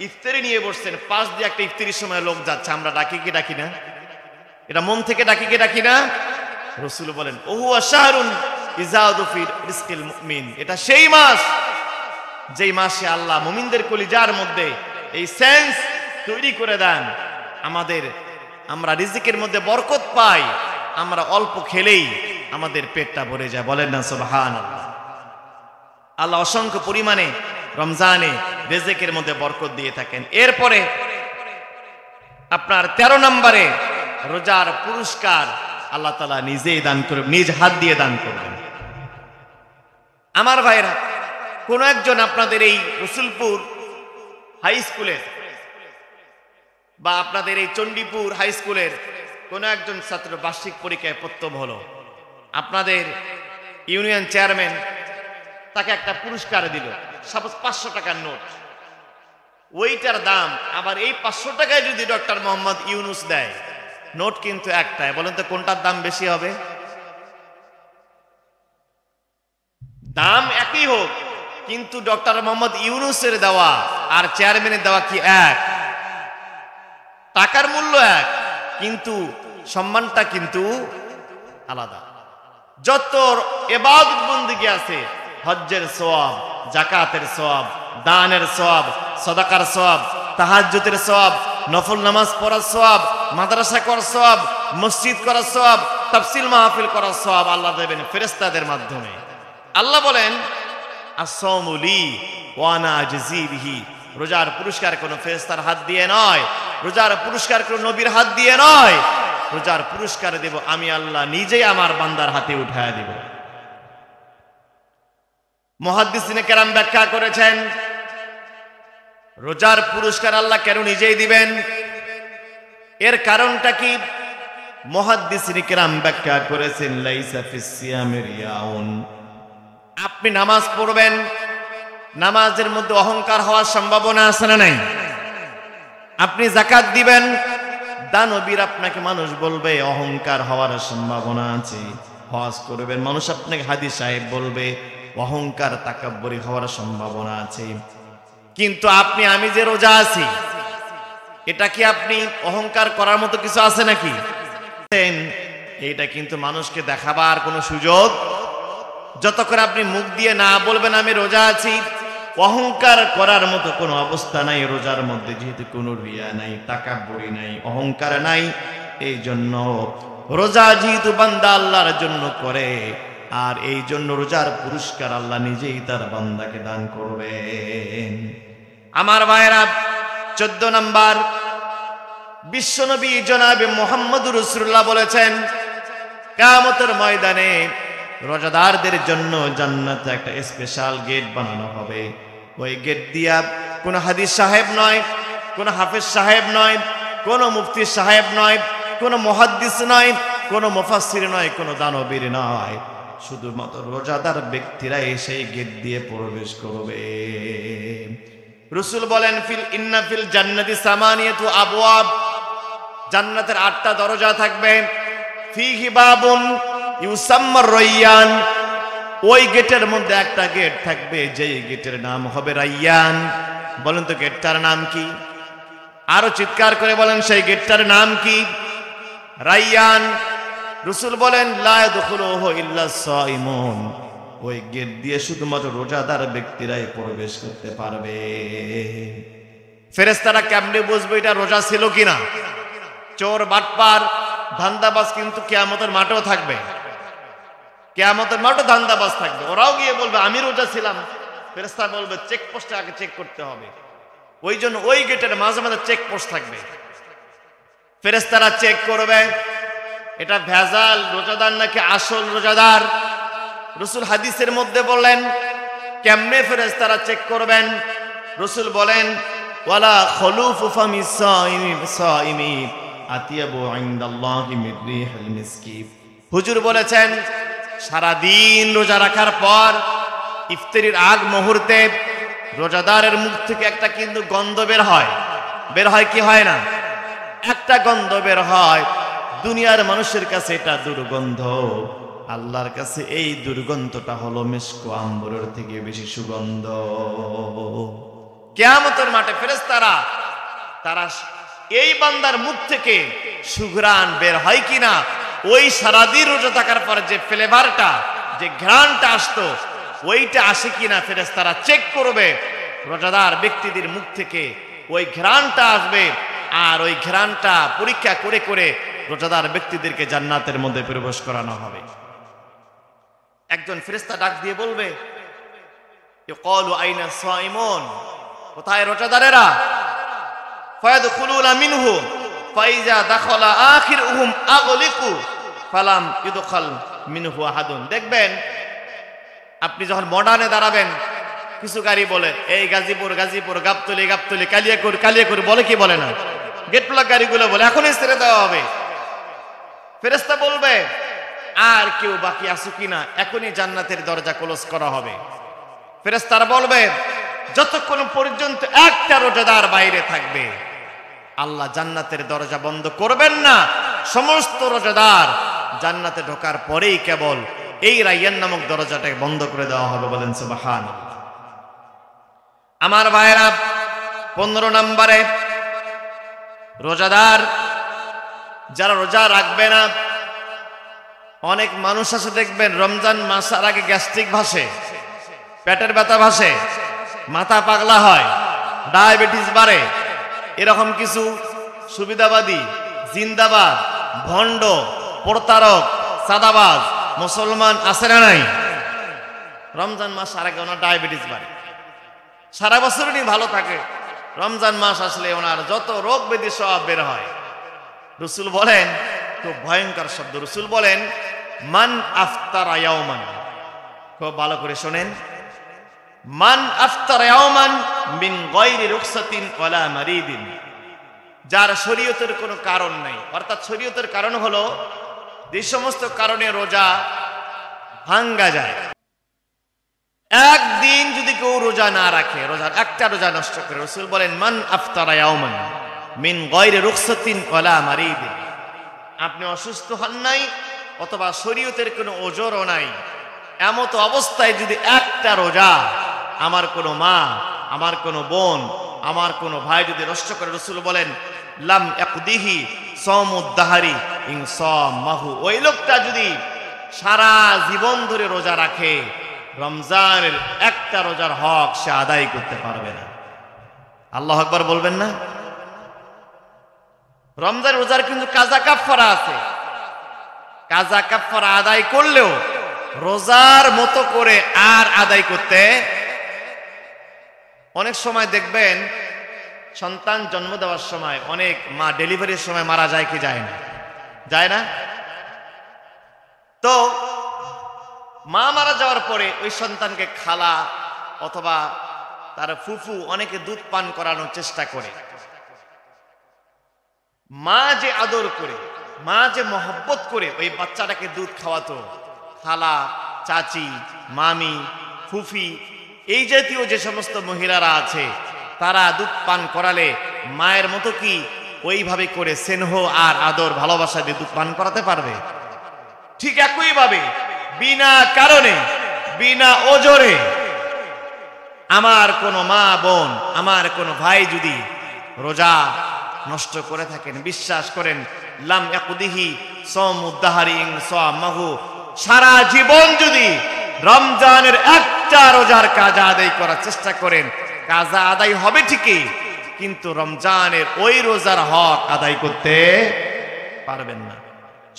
ইফতারি নিয়ে বসছেন, পাশ দিয়ে একটা ইফতারির সময় লোক যাচ্ছে, আমরা ডাকি কি ডাকি না? এটা মন থেকে ডাকি কি ডাকি না? রাসূল বলেন ওহুয়া শাহরুন ইজাদু ফি রিজকিল মুমিন, এটা সেই মাস যেই মাসে আল্লাহ মুমিনদের কলিজার মধ্যে এই সেন্স তৈরি করে দেন, আমরা রিজিকের মধ্যে বরকত পাই, আমরা অল্প খেলেই আমাদের পেটটা ভরে যায়, বলেন না সুবহানাল্লাহ। আল্লাহ অসংখ্য পরিমাণে রমজানে রিজিকের মধ্যে বরকত দিয়ে থাকেন। এরপরে আপনার 13 নম্বরে রোজার পুরস্কার আল্লাহ তাআলা নিজেই দান করবেন, নিজ হাত দিয়ে দান করবেন। আমার ভাইরা, কোন একজন আপনাদের এই রসুলপুর হাই স্কুলের বা আপনাদের এই চণ্ডীপুর হাই স্কুলের কোন একজন ছাত্র বার্ষিক পরীক্ষায় প্রথম হলো, আপনাদের ইউনিয়ন চেয়ারম্যান তাকে একটা পুরস্কার দিল, সাপোজ 500 টাকার নোট। ওইটার দাম আবার এই 500 টাকায় যদি ডক্টর মোহাম্মদ ইউনুস দেয়, নোট কিন্তু একটাই, বলেন তো কোনটার দাম বেশি হবে? দাম একই হোক, কিন্তু ডক্টর মোহাম্মদ ইউনুসের দেওয়া আর চেয়ারম্যানের দেওয়া কি এক? টাকার মূল্য এক, কিন্তু সম্মানটা কিন্তু আলাদা। যত ইবাদত বন্দেগী আছে, হজ্জের সওয়াব, যাকাতের সওয়াব, দানের সওয়াব, সাদাকার সওয়াব, তাহাজ্জুদের সওয়াব, নফল নামাজ পড়ার সওয়াব, মাদ্রাসা করার সওয়াব, মসজিদ করার সওয়াব, তাফসীর মাহফিল করার সওয়াব আল্লাহ দেবেন ফেরেশতাদের মাধ্যমে। আল্লাহ বলেন আসসাওমু লি ওয়া আনা আজজি বিহি, রোজার পুরস্কার কোনো ফেরেশতার হাত দিয়ে নয়, রোজার পুরস্কার কোনো নবীর হাত দিয়ে নয়, রোজার পুরস্কার দেব আমি আল্লাহ নিজেই আমার বান্দার হাতে উঠায় দেব। মুহাদ্দিসিনে কেরাম ব্যাখ্যা করেছেন রোজার পুরস্কার আল্লাহ কেন নিজেই দিবেন, এর কারণটা কি? মুহাদ্দিসিনে কেরাম ব্যাখ্যা করেছেন লাইসা ফিস সিয়ামি রিয়াউন, আপনি নামাজ পড়বেন, নামাজের মধ্যে অহংকার হওয়ার সম্ভাবনা আছে না নাই? আপনি যাকাত দিবেন, দানবীর আপনাকে মানুষ বলবে অহংকার হওয়ার সম্ভাবনা আছে। হজ করবেন, মানুষ আপনাকে হাদি সাহেব বলবে অহংকার তাকাব্বুরি হওয়ার সম্ভাবনা আছে। কিন্তু আমি যে রোজা আছি, এটা কি আপনি অহংকার করার মতো কিছু আছে নাকি? এইটা কিন্তু মানুষকে দেখাবার কোনো সুযোগ, যত করে আপনি মুখ দিয়ে না বলবেন আমি রোজা আছি, অহংকার করার মতো কোনো অবস্থা নাই রোজার মধ্যে, যেহেতু কোনো রিয়া নাই, তাকাব্বুরি নাই, অহংকার নাই। এই জন্য রোজা যেহেতু বান্দা আল্লাহর জন্য করে, আর এই জন্য রোজার পুরস্কার আল্লাহ নিজেই তার বান্দাকে দান করবেন। আমার ভাইরা, 14 নম্বর, বিশ্বনবী জনাবে মুহাম্মদুর রাসূলুল্লাহ বলেছেন কিয়ামতের ময়দানে রোজাদারদের জন্য জান্নাতে একটা স্পেশাল গেট বানানো হবে। ওই গেট দিয়া কোন হাদিস সাহেব নয়, কোন হাফেজ সাহেব নয়, কোন মুফতি সাহেব নয়, কোন মুহাদ্দিস নয়, কোন মুফাসসির নয়, কোন দানবীর নয়, শুধুমাত্র রোজাদার ব্যক্তিরা সেই গেট দিয়ে প্রবেশ করবে। রাসূল বলেন ইন্না ফিল জান্নাতি সামানিয়াতু আবওয়াব, জান্নাতের 8টা দরজা থাকবে। ফিহি বাবুন, ইউসাম্মার রায়্যান, ওই গেটের মধ্যে একটা গেট থাকবে, যেই গেটের নাম হবে রায়্যান। বলেন তো গেটটার নাম কি? আরো চিৎকার করে বলেন, সেই গেটটার নাম কি? রায়্যান। রাসূল বলেন লা ইয়াদখুলুহু ইল্লা সাইমুন, ওই গেট দিয়ে শুধুমাত্র রোজাদার ব্যক্তিরাই প্রবেশ করতে পারবে। ফেরেশতারা কেমনে বুঝবে এটা রোজা ছিল কিনা? চোর বাটপার ধান্দাবাজ কিন্তু কিয়ামতের মাঠেও থাকবে, কিয়ামতের মাঠে ধান্দাবাজ থাকবে, ওরাও গিয়ে বলবে আমি রোজা ছিলাম। ফেরেশতা বলবে চেকপোস্টে আগে চেক করতে হবে, ওই জন্য ওই গেটের মাঝে মাঝে চেকপোস্ট থাকবে, ফেরেশতারা চেক করবে এটা ভেজাল রোজাদার নাকি আসল রোজাদার। রাসূল হাদিসের মধ্যে বললেন কেমনে ফেরেশতারা চেক করবেন? রাসূল বলেন ওয়ালা খুলুফু ফামিস সাইমি আতিয়াবু ইনদাল্লাহি মিন রিহিল মিসকি। হুজুর বলেছেন সারা দিন রোজা রাখার পর ইফতারির আগ মুহূর্তে রোজাদারের মুখ থেকে একটা কিন্তু গন্ধ বের হয়। বের হয় কি হয় না? একটা গন্ধ বের হয়। দুনিয়ার মানুষের কাছে এটা দুর্গন্ধ, আল্লাহর কাছে এই দুর্গন্ধটা হলো মিশক আম্বরের থেকে বেশি সুগন্ধ। কিয়ামতের মাঠে ফেরেশতারা তারা এই বান্দার মুখ থেকে সুঘ্রাণ বের হয় কিনা, ওই সারাদিন রোজা থাকার পর যে ফ্লেভারটা, যে ঘ্রাণটা আসতো, ওইটা আসে কিনা ফেরেশতারা চেক করবে। রোজাদার ব্যক্তিদের মুখ থেকে ওই ঘ্রাণটা আসবে, আর ওই ঘ্রাণটা পরীক্ষা করে করে রোজাদার ব্যক্তিদেরকে জান্নাতের মধ্যে প্রবেশ করানো হবে। একজন ফেরেশতা ডাক দিয়ে বলবে ইয়াকালু আইনা সাইমুন, কোথায় রোজাদারেরা? ফায়াদখুলুনা মিনহু ফাইজা দাখালা আখিরুহুম আগলিকু ফালাম ইদখাল মিনহু আহাদুন। দেখবেন আপনি যখন মডার্নে দাঁড়াবেন, কিছু গাড়ি বলে এই গাজীপুর গাজীপুর, গাবতলী গাবতলী, কালিয়াকুর কালিয়াকুর, বলে কি বলে না? গেট প্লাগ গাড়িগুলো বলে এখনই ছেড়ে দেওয়া হবে। ফেরেশতা বলবে আর কেউ বাকি আছে কিনা, এখনই জান্নাতের দরজা ক্লোজ করা হবে। ফেরেশতারা বলবে যতক্ষণ পর্যন্ত একটা রোজাদার বাইরে থাকবে আল্লাহ জান্নাতের দরজা বন্ধ করবেন না। সমস্ত রোজাদার জান্নাতে ঢোকার পরেই কেবল এই রায়্যান নামক দরজাটাকে বন্ধ করে দেওয়া হবে। বলেন সুবহানাল্লাহ। আমার ভাইরা, 15 নম্বরে রোজাদার যারা রোজা রাখবে না। অনেক মানুষ আছে দেখবেন রমজান মাসের আগে গ্যাস্ট্রিক ভাসে, পেটের ব্যথা ভাসে, মাথা পাগলা হয়, ডায়াবেটিস বাড়ে, এরকম কিছু সুবিধাবাদী, জিন্দাবাদ, ভণ্ড, প্রতারক, সাদাবাজ মুসলমান আছে না নাই? রমজান মাস আর আগে ওনার ডায়াবেটিস বাড়ে, সারা বছর উনি ভালো থাকে, রমজান মাস আসলে ওনার যত রোগ ব্যাধি সব বের হয়। রাসূল বলেন, খুব ভয়ঙ্কর শব্দ, রাসূল বলেন মান আফতারা ইয়াওমান, খুব ভালো করে শোনেন, মান আফতারা ইয়াওমান মিন গায়রি রুখসাতিন ওয়ালা মারিদিন, যার শরীয়তের কোনো কারণ নাই। অর্থাৎ শরীয়তের কারণ হলো যে সমস্ত কারণে রোজা ভাঙ্গা যায়। একদিন যদি কেউ রোজা না রাখে, রোজার একটা রোজা নষ্ট করে, রাসূল বলেন মান আফতারা ইয়াওমান মিন গায়রি রুখসাতিন ওয়ালা মারিদিন, আপনি অসুস্থ হন নাই অথবা শরীয়তের কোনো ওজরও নাই, এমত অবস্থায় যদি একটা রোজা আমার কোনো মা, আমার কোনো বোন, আমার কোনো ভাই যদি নষ্ট করে, রাসূল বলেন লাম ইয়াকদিহি সাওমুদ দাহারি ইন সামাহু, ওই লোকটা যদি সারা জীবন ধরে রোজা রাখে রমজানের একটা রোজার হক সে আদায় করতে পারবে না। আল্লাহু আকবার বলবেন না? রমজান রোজার কিন্তু কাজা কাফারা আছে, কাজা কাফারা আদায় করলেও রোজার মতো করে আর আদায় করতে। অনেক সময় দেখবেন সন্তান জন্ম দেওয়ার সময় অনেক মা ডেলিভারির সময় মারা যায় কি যায় না? যায় না? তো মা মারা যাওয়ার পরে ওই সন্তানকে খালা অথবা তার ফুফু অনেকে দুধ পান করানোর চেষ্টা করে। মা যে আদর করে, মা যে মহব্বত করে ওই বাচ্চাটাকে দুধ খাওয়াতো, খালা, চাচি, মামি, ফুফি, এই জাতীয় যে সমস্ত মহিলারা আছে তারা দুধ পান করালে মায়ের মতো কি ওইভাবে করে স্নেহ আর আদর ভালোবাসা দিয়ে দুধ পান করাতে পারবে? ঠিক একইভাবে বিনা কারণে বিনা ওজরে আমার কোনো মা বোন আমার কোনো ভাই যদি রোজা নষ্ট করে থাকেন, বিশ্বাস করেন লাম ইয়াকুদিহি সাওমুদ্দাহারি ইন সামাহু, সারা জীবন যদি রমজানের একটা রোজার কাজা আদায় করার চেষ্টা করেন, কাজা আদায় হবে ঠিকই, কিন্তু রমজানের ওই রোজার হক আদায় করতে পারবেন না।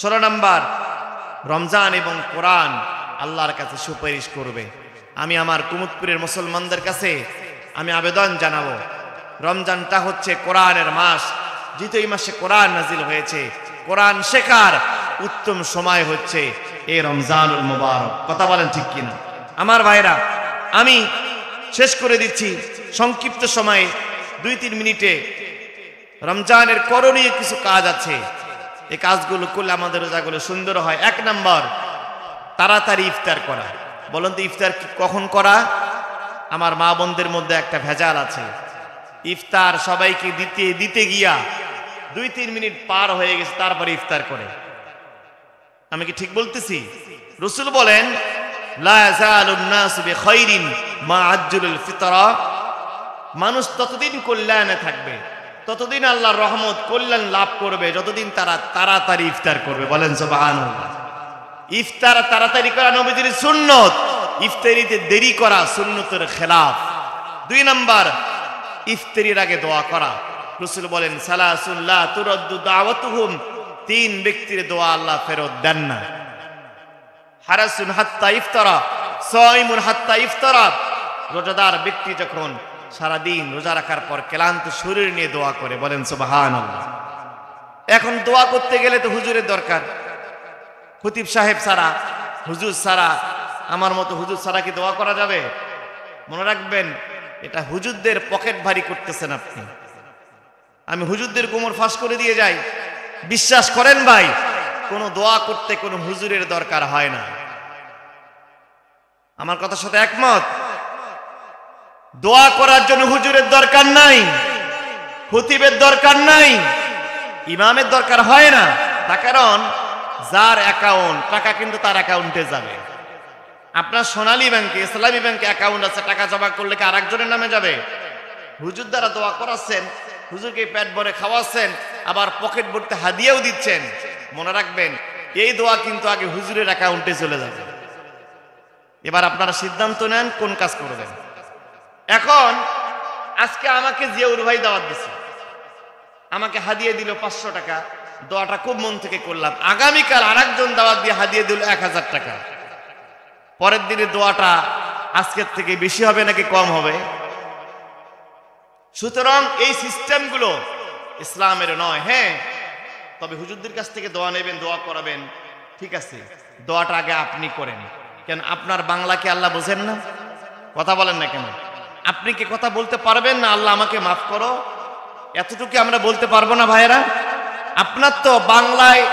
16 নাম্বার, রমজান এবং কোরআন আল্লাহর কাছে সুপারিশ করবে। আমি আমার কুমুদপুরের মুসলমানদের কাছে আমি আবেদন জানাবো, রমজানটা হচ্ছে কোরআনের মাস, যেহেতু এই মাসে কোরআন নাজিল হয়েছে, কোরআন শেখার উত্তম সময় হচ্ছে এই রমজানুল মুবারক। কথা বলেন ঠিক কিনা? আমার ভাইরা, আমি শেষ করে দিচ্ছি সংক্ষিপ্ত সময়ে 2-3 মিনিটে। রমজানের করণীয় কিছু কাজ আছে, এই কাজগুলো করলে আমাদের রোজাগুলো সুন্দর হয়। 1 নাম্বার, তাড়াতাড়ি ইফতার করা। বলুন তো ইফতার কখন করা? আমার মা বোনদের মধ্যে একটা ভেজাল আছে, ইফতার সবাইকে দিতে গিয়া 2-3 মিনিট পার হয়ে গেছে তারপরে ইফতার করে। আমি কি ঠিক বলতেছি? রাসূল বলেন লা ইয়াজালুন নাসু বিখাইরিন মা আজ্জুলুল ফিতরা, মানুষ ততদিন কল্যাণে থাকবে, ততদিন আল্লাহর রহমত কল্যাণ লাভ করবে যতদিন তারা তাড়াতাড়ি ইফতার করবে। বলেন সুবহানাল্লাহ। ইফতার তাড়াতাড়ি করা নবীজির সুন্নত, ইফতারিতে দেরি করা সুন্নতের খেলাফ। 2 নাম্বার, ইফতারির আগে দোয়া করা। রাসূল বলেন সালাসুন লা তুরাদ্দু দাওয়াতুহুম, 3 ব্যক্তির দোয়া আল্লাহ ফেরত দেন না। হারাসুন হাত্তা ইফতারা, সাইমুন হাত্তা ইফতারা, রোজাদার ব্যক্তি যখন সারাদিন রোজা রাখার পর ক্লান্ত শরীর নিয়ে দোয়া করে। বলেন সুবহানাল্লাহ। এখন দোয়া করতে গেলে তো হুজুরের দরকার, খতিব সাহেব ছাড়া, হুজুর ছাড়া, আমার মতো হুজুর ছাড়া কি দোয়া করা যাবে? মনে রাখবেন, এটা হুজুরদের পকেট ভারী করতেছেন আপনি। আমি হুজুরদের কোমর ফাঁস করে দিয়ে যাই, বিশ্বাস করেন ভাই, কোনো দোয়া করতে কোনো হুজুরের দরকার হয় না। আমার কথার সাথে একমত? দোয়া করার জন্য হুজুরের দরকার নাই, খতিবের দরকার নাই, ইমামের দরকার হয় না। তার কারণ যার অ্যাকাউন্ট, টাকা কিন্তু তার অ্যাকাউন্টে যাবে। আপনার সোনালী ব্যাংকে, ইসলামী ব্যাংকে অ্যাকাউন্ট আছে, টাকা জমা করলে কি আরেকজনের নামে যাবে? হুজুর দ্বারা দোয়া করাচ্ছেন, হুজুরকে পেট ভরে খাওয়াচ্ছেন, আবার পকেট ভরতে হাদিয়াও দিচ্ছেন। মনে রাখবেন, এই দোয়া কিন্তু আগে হুজুরের অ্যাকাউন্টে চলে যাবে। এবার আপনারা সিদ্ধান্ত নেন কোন কাজ করবেন। এখন আজকে আমাকে জিয়াউর ভাই দাওয়াত দিছে, আমাকে হাদিয়া দিল 500 টাকা, দোয়াটা খুব মন থেকে করলাম। আগামীকাল আরেকজন দাওয়াত দিয়ে হাদিয়া দিল 1000 টাকা। পরের দিনে দোয়াটা আজকের থেকে বেশি হবে নাকি কম হবে? সুতরাং এই সিস্টেমগুলো ইসলামের নয়। হ্যাঁ, তবে হুজুরদের কাছ থেকে দোয়া নেবেন, দোয়া করাবেন, ঠিক আছে, দোয়াটা আগে আপনি করেন। কেন আপনার বাংলা কি আল্লাহ বোঝেন না? কথা বলেন না কেন? আপনি কি কথা বলতে পারবেন না আল্লাহ আমাকে মাফ করো? এতটুকু আমরা বলতে পারবো না ভাইয়েরা? আপনার তো বাংলায়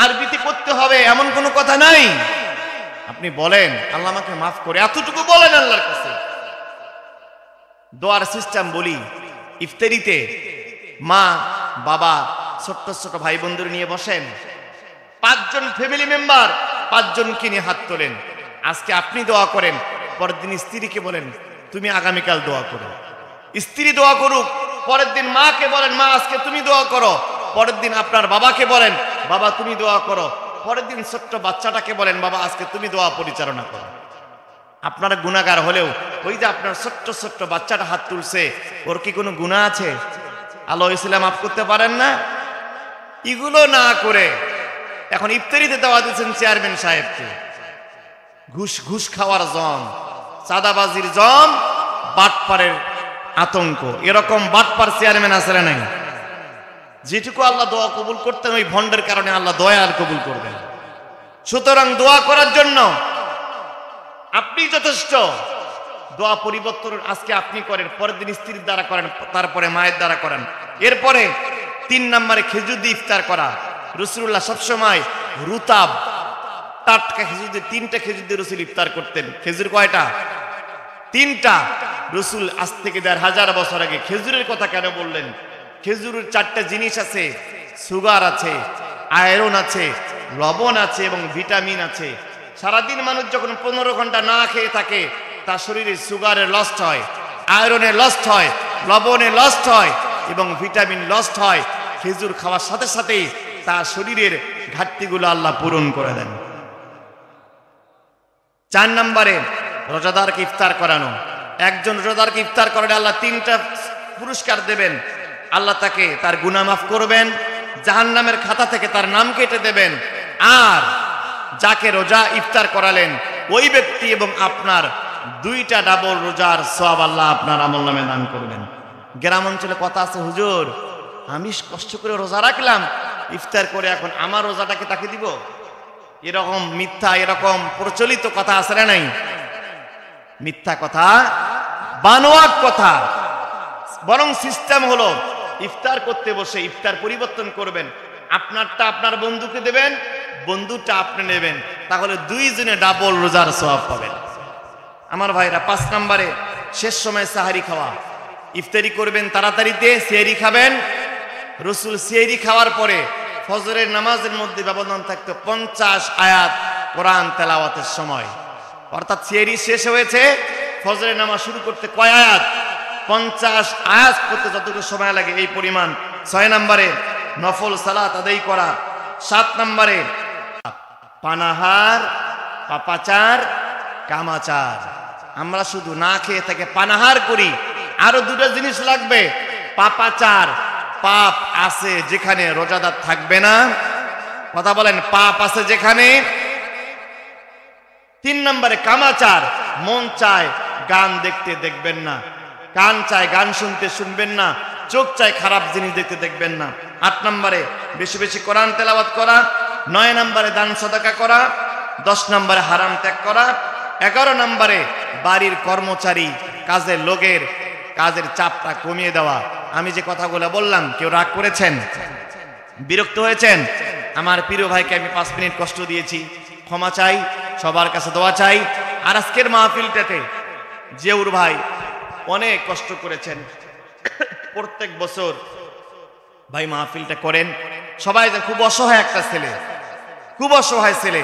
আরবিতে করতে হবে এমন কোনো কথা নাই। আপনি বলেন আল্লাহ আমাকে মাফ করে, এতটুকু বলেন আল্লাহর কাছে। দোয়ার সিস্টেম বলি, ইফতারিতে মা বাবা ছোট্ট ছোট ভাই বন্ধুরা নিয়ে বসেন, 5 জন ফ্যামিলি মেম্বার, 5 জনকে নিয়ে হাত তোলেন। আজকে আপনি দোয়া করেন, পরের দিন স্ত্রীকে বলেন তুমি আগামীকাল দোয়া করো। স্ত্রী দোয়া করুক, পরের দিন মাকে বলেন মা আজকে তুমি দোয়া করো। পরের দিন আপনার বাবাকে বলেন বাবা তুমি দোয়া করো। পরের দিন ছোট্ট বাচ্চাটাকে বলেন বাবা আজকে তুমি দোয়া পরিচালনা করো। আপনারা গুনাহগার হলেও ওই যে আপনার ছোট্ট ছোট্ট বাচ্চাটা হাত তুলছে, ওর কি কোনো গুনাহ আছে? আল্লাহ ইসলাম মাফ করতে পারেন না? এগুলো না করে এখন ইফতারিতে দেওয়া দিচ্ছেন চেয়ারম্যান সাহেবকে, ঘুষ খাওয়ার জম, চাঁদাবাজির জম, বাটপারের আতঙ্ক। এরকম বাটপার চেয়ারম্যান আছে না নাই? যেটুকু আল্লাহ দোয়া কবুল করতেন ওই ভণ্ডের কারণে আল্লাহ দয়া আর কবুল করবেন। সুতরাং দোয়া করার জন্য আপনি যথেষ্ট। দোয়া পরিবর্তন আজকে আপনি করেন, পরের দিন স্ত্রীর দ্বারা করেন, তারপরে মায়ের দ্বারা করেন। এরপরে 3 নম্বরে খেজুর দিয়ে ইফতার করা। রাসূলুল্লাহ সবসময় রুতাব টাটকা খেজুর দিয়ে, 3টা খেজুর দিয়ে রাসূল ইফতার করতেন। খেজুর কয়টা? 3টা। রাসূল আজ থেকে 1500 বছর আগে খেজুরের কথা কেন বললেন? খেজুরের 4টা জিনিস আছে, সুগার আছে, আয়রন আছে, লবণ আছে এবং ভিটামিন আছে। সারাদিন মানুষ যখন 15 ঘন্টা না খেয়ে থাকে, তার শরীরে সুগারের লস্ট হয়, আয়রনের লস্ট হয়, লবণের লস্ট হয় এবং ভিটামিন লস্ট হয়। খেজুর খাওয়ার সাথে সাথেই তার শরীরের ঘাটতিগুলো আল্লাহ পূরণ করে দেন। 4 নম্বরে রোজাদারকে ইফতার করানো। একজন রোজাদারকে ইফতার করালে আল্লাহ 3টা পুরস্কার দেবেন। আল্লাহ তাকে তার গুনাহ মাফ করবেন, জাহান্নামের খাতা থেকে তার নাম কেটে দেবেন, আর যাকে রোজা ইফতার করালেন ওই ব্যক্তি এবং আপনার 2টা ডাবল রোজার সওয়াব আল্লাহ আপনার আমলনামে দান করবেন। গ্রাম অঞ্চলে কথা আছে, হুজুর আমি কষ্ট করে রোজা রাখলাম, ইফতার করে এখন আমার রোজাটাকে তাকে দিব। এরকম মিথ্যা, এরকম প্রচলিত কথা আছে না নাই? মিথ্যা কথা, বানোয়াট কথা। বরং সিস্টেম হলো ইফতার করতে বসে ইফতার পরিবর্তন করবেন, আপনারটা আপনার বন্ধুকে দেবেন, বন্ধুটা আপনি নেবেন, তাহলে 2 জনে ডাবল রোজার সওয়াব পাবেন। আমার ভাইরা 5 নম্বরে শেষ সময় সাহারি খাওয়া। ইফতারি করবেন তাড়াতাড়িতে, সেহরি খাবেন। রসুল সেহরি খাওয়ার পরে ফজরের নামাজের মধ্যে ব্যবধান থাকতো 50 আয়াত কোরআন তেলাওয়াতের সময়। অর্থাৎ সেহরি শেষ হয়েছে, ফজরের নামাজ শুরু করতে কয় আয়াত? 50 আয়াত করতে যতটুকু সময় লাগে এই পরিমাণ। 6 নম্বরে নফল সালাত আদায় করা। 7 নম্বরে পানাহার, পাপাচার, কামাচার। আমরা শুধু না খেয়ে থেকে পানাহার করি। আরো 2টা জিনিস লাগবে। পাপাচার, পাপ আছে যেখানে রোজাদার থাকবে না। কথা বলেন, পাপ আছে যেখানে। 3 নম্বরে কামাচার, মন চায় গান দেখতে দেখবেন না, কান চায় গান শুনতে শুনবেন না, চোখ চায় খারাপ জিনিস দেখতে দেখবেন না। 8 নম্বরে বেশি বেশি কোরআন তেলাওয়াত করা। 9 নম্বরে দান সদকা করা। 10 নম্বরে হারাম ত্যাগ করা। 11 নম্বরে বাড়ির কর্মচারী, কাজের লোকের কাজের চাপটা কমিয়ে দেওয়া। আমি যে কথাগুলো বললাম, কেউ রাগ করেছেন, বিরক্ত হয়েছেন? আমার প্রিয় ভাইকে আমি 5 মিনিট কষ্ট দিয়েছি, ক্ষমা চাই, সবার কাছে দোয়া চাই। আর আজকের মাহফিলটাতে জিয়াউর ভাই অনেক কষ্ট করেছেন। প্রত্যেক বছর ভাই মাহফিলটা করেন। সবাই খুব অসহায় একটা ছেলে, খুব অসহায় ছেলে।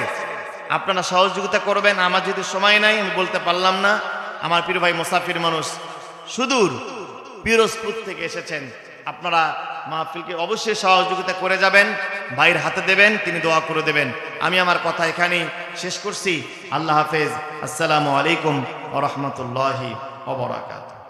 আপনারা সহযোগিতা করবেন। আমার যেহেতু সময় নাই, আমি বলতে পারলাম না। আমার প্রিয় ভাই মুসাফির মানুষ, সুদূর পিরোজপুর থেকে এসেছেন। আপনারা মাহফিলকে অবশ্যই সহযোগিতা করে যাবেন, ভাইয়ের হাতে দেবেন, তিনি দোয়া করে দেবেন। আমি আমার কথা এখানেই শেষ করছি। আল্লাহ হাফেজ। আসসালামু আলাইকুম ওয়া রাহমাতুল্লাহি ওয়া বারাকাতুহু।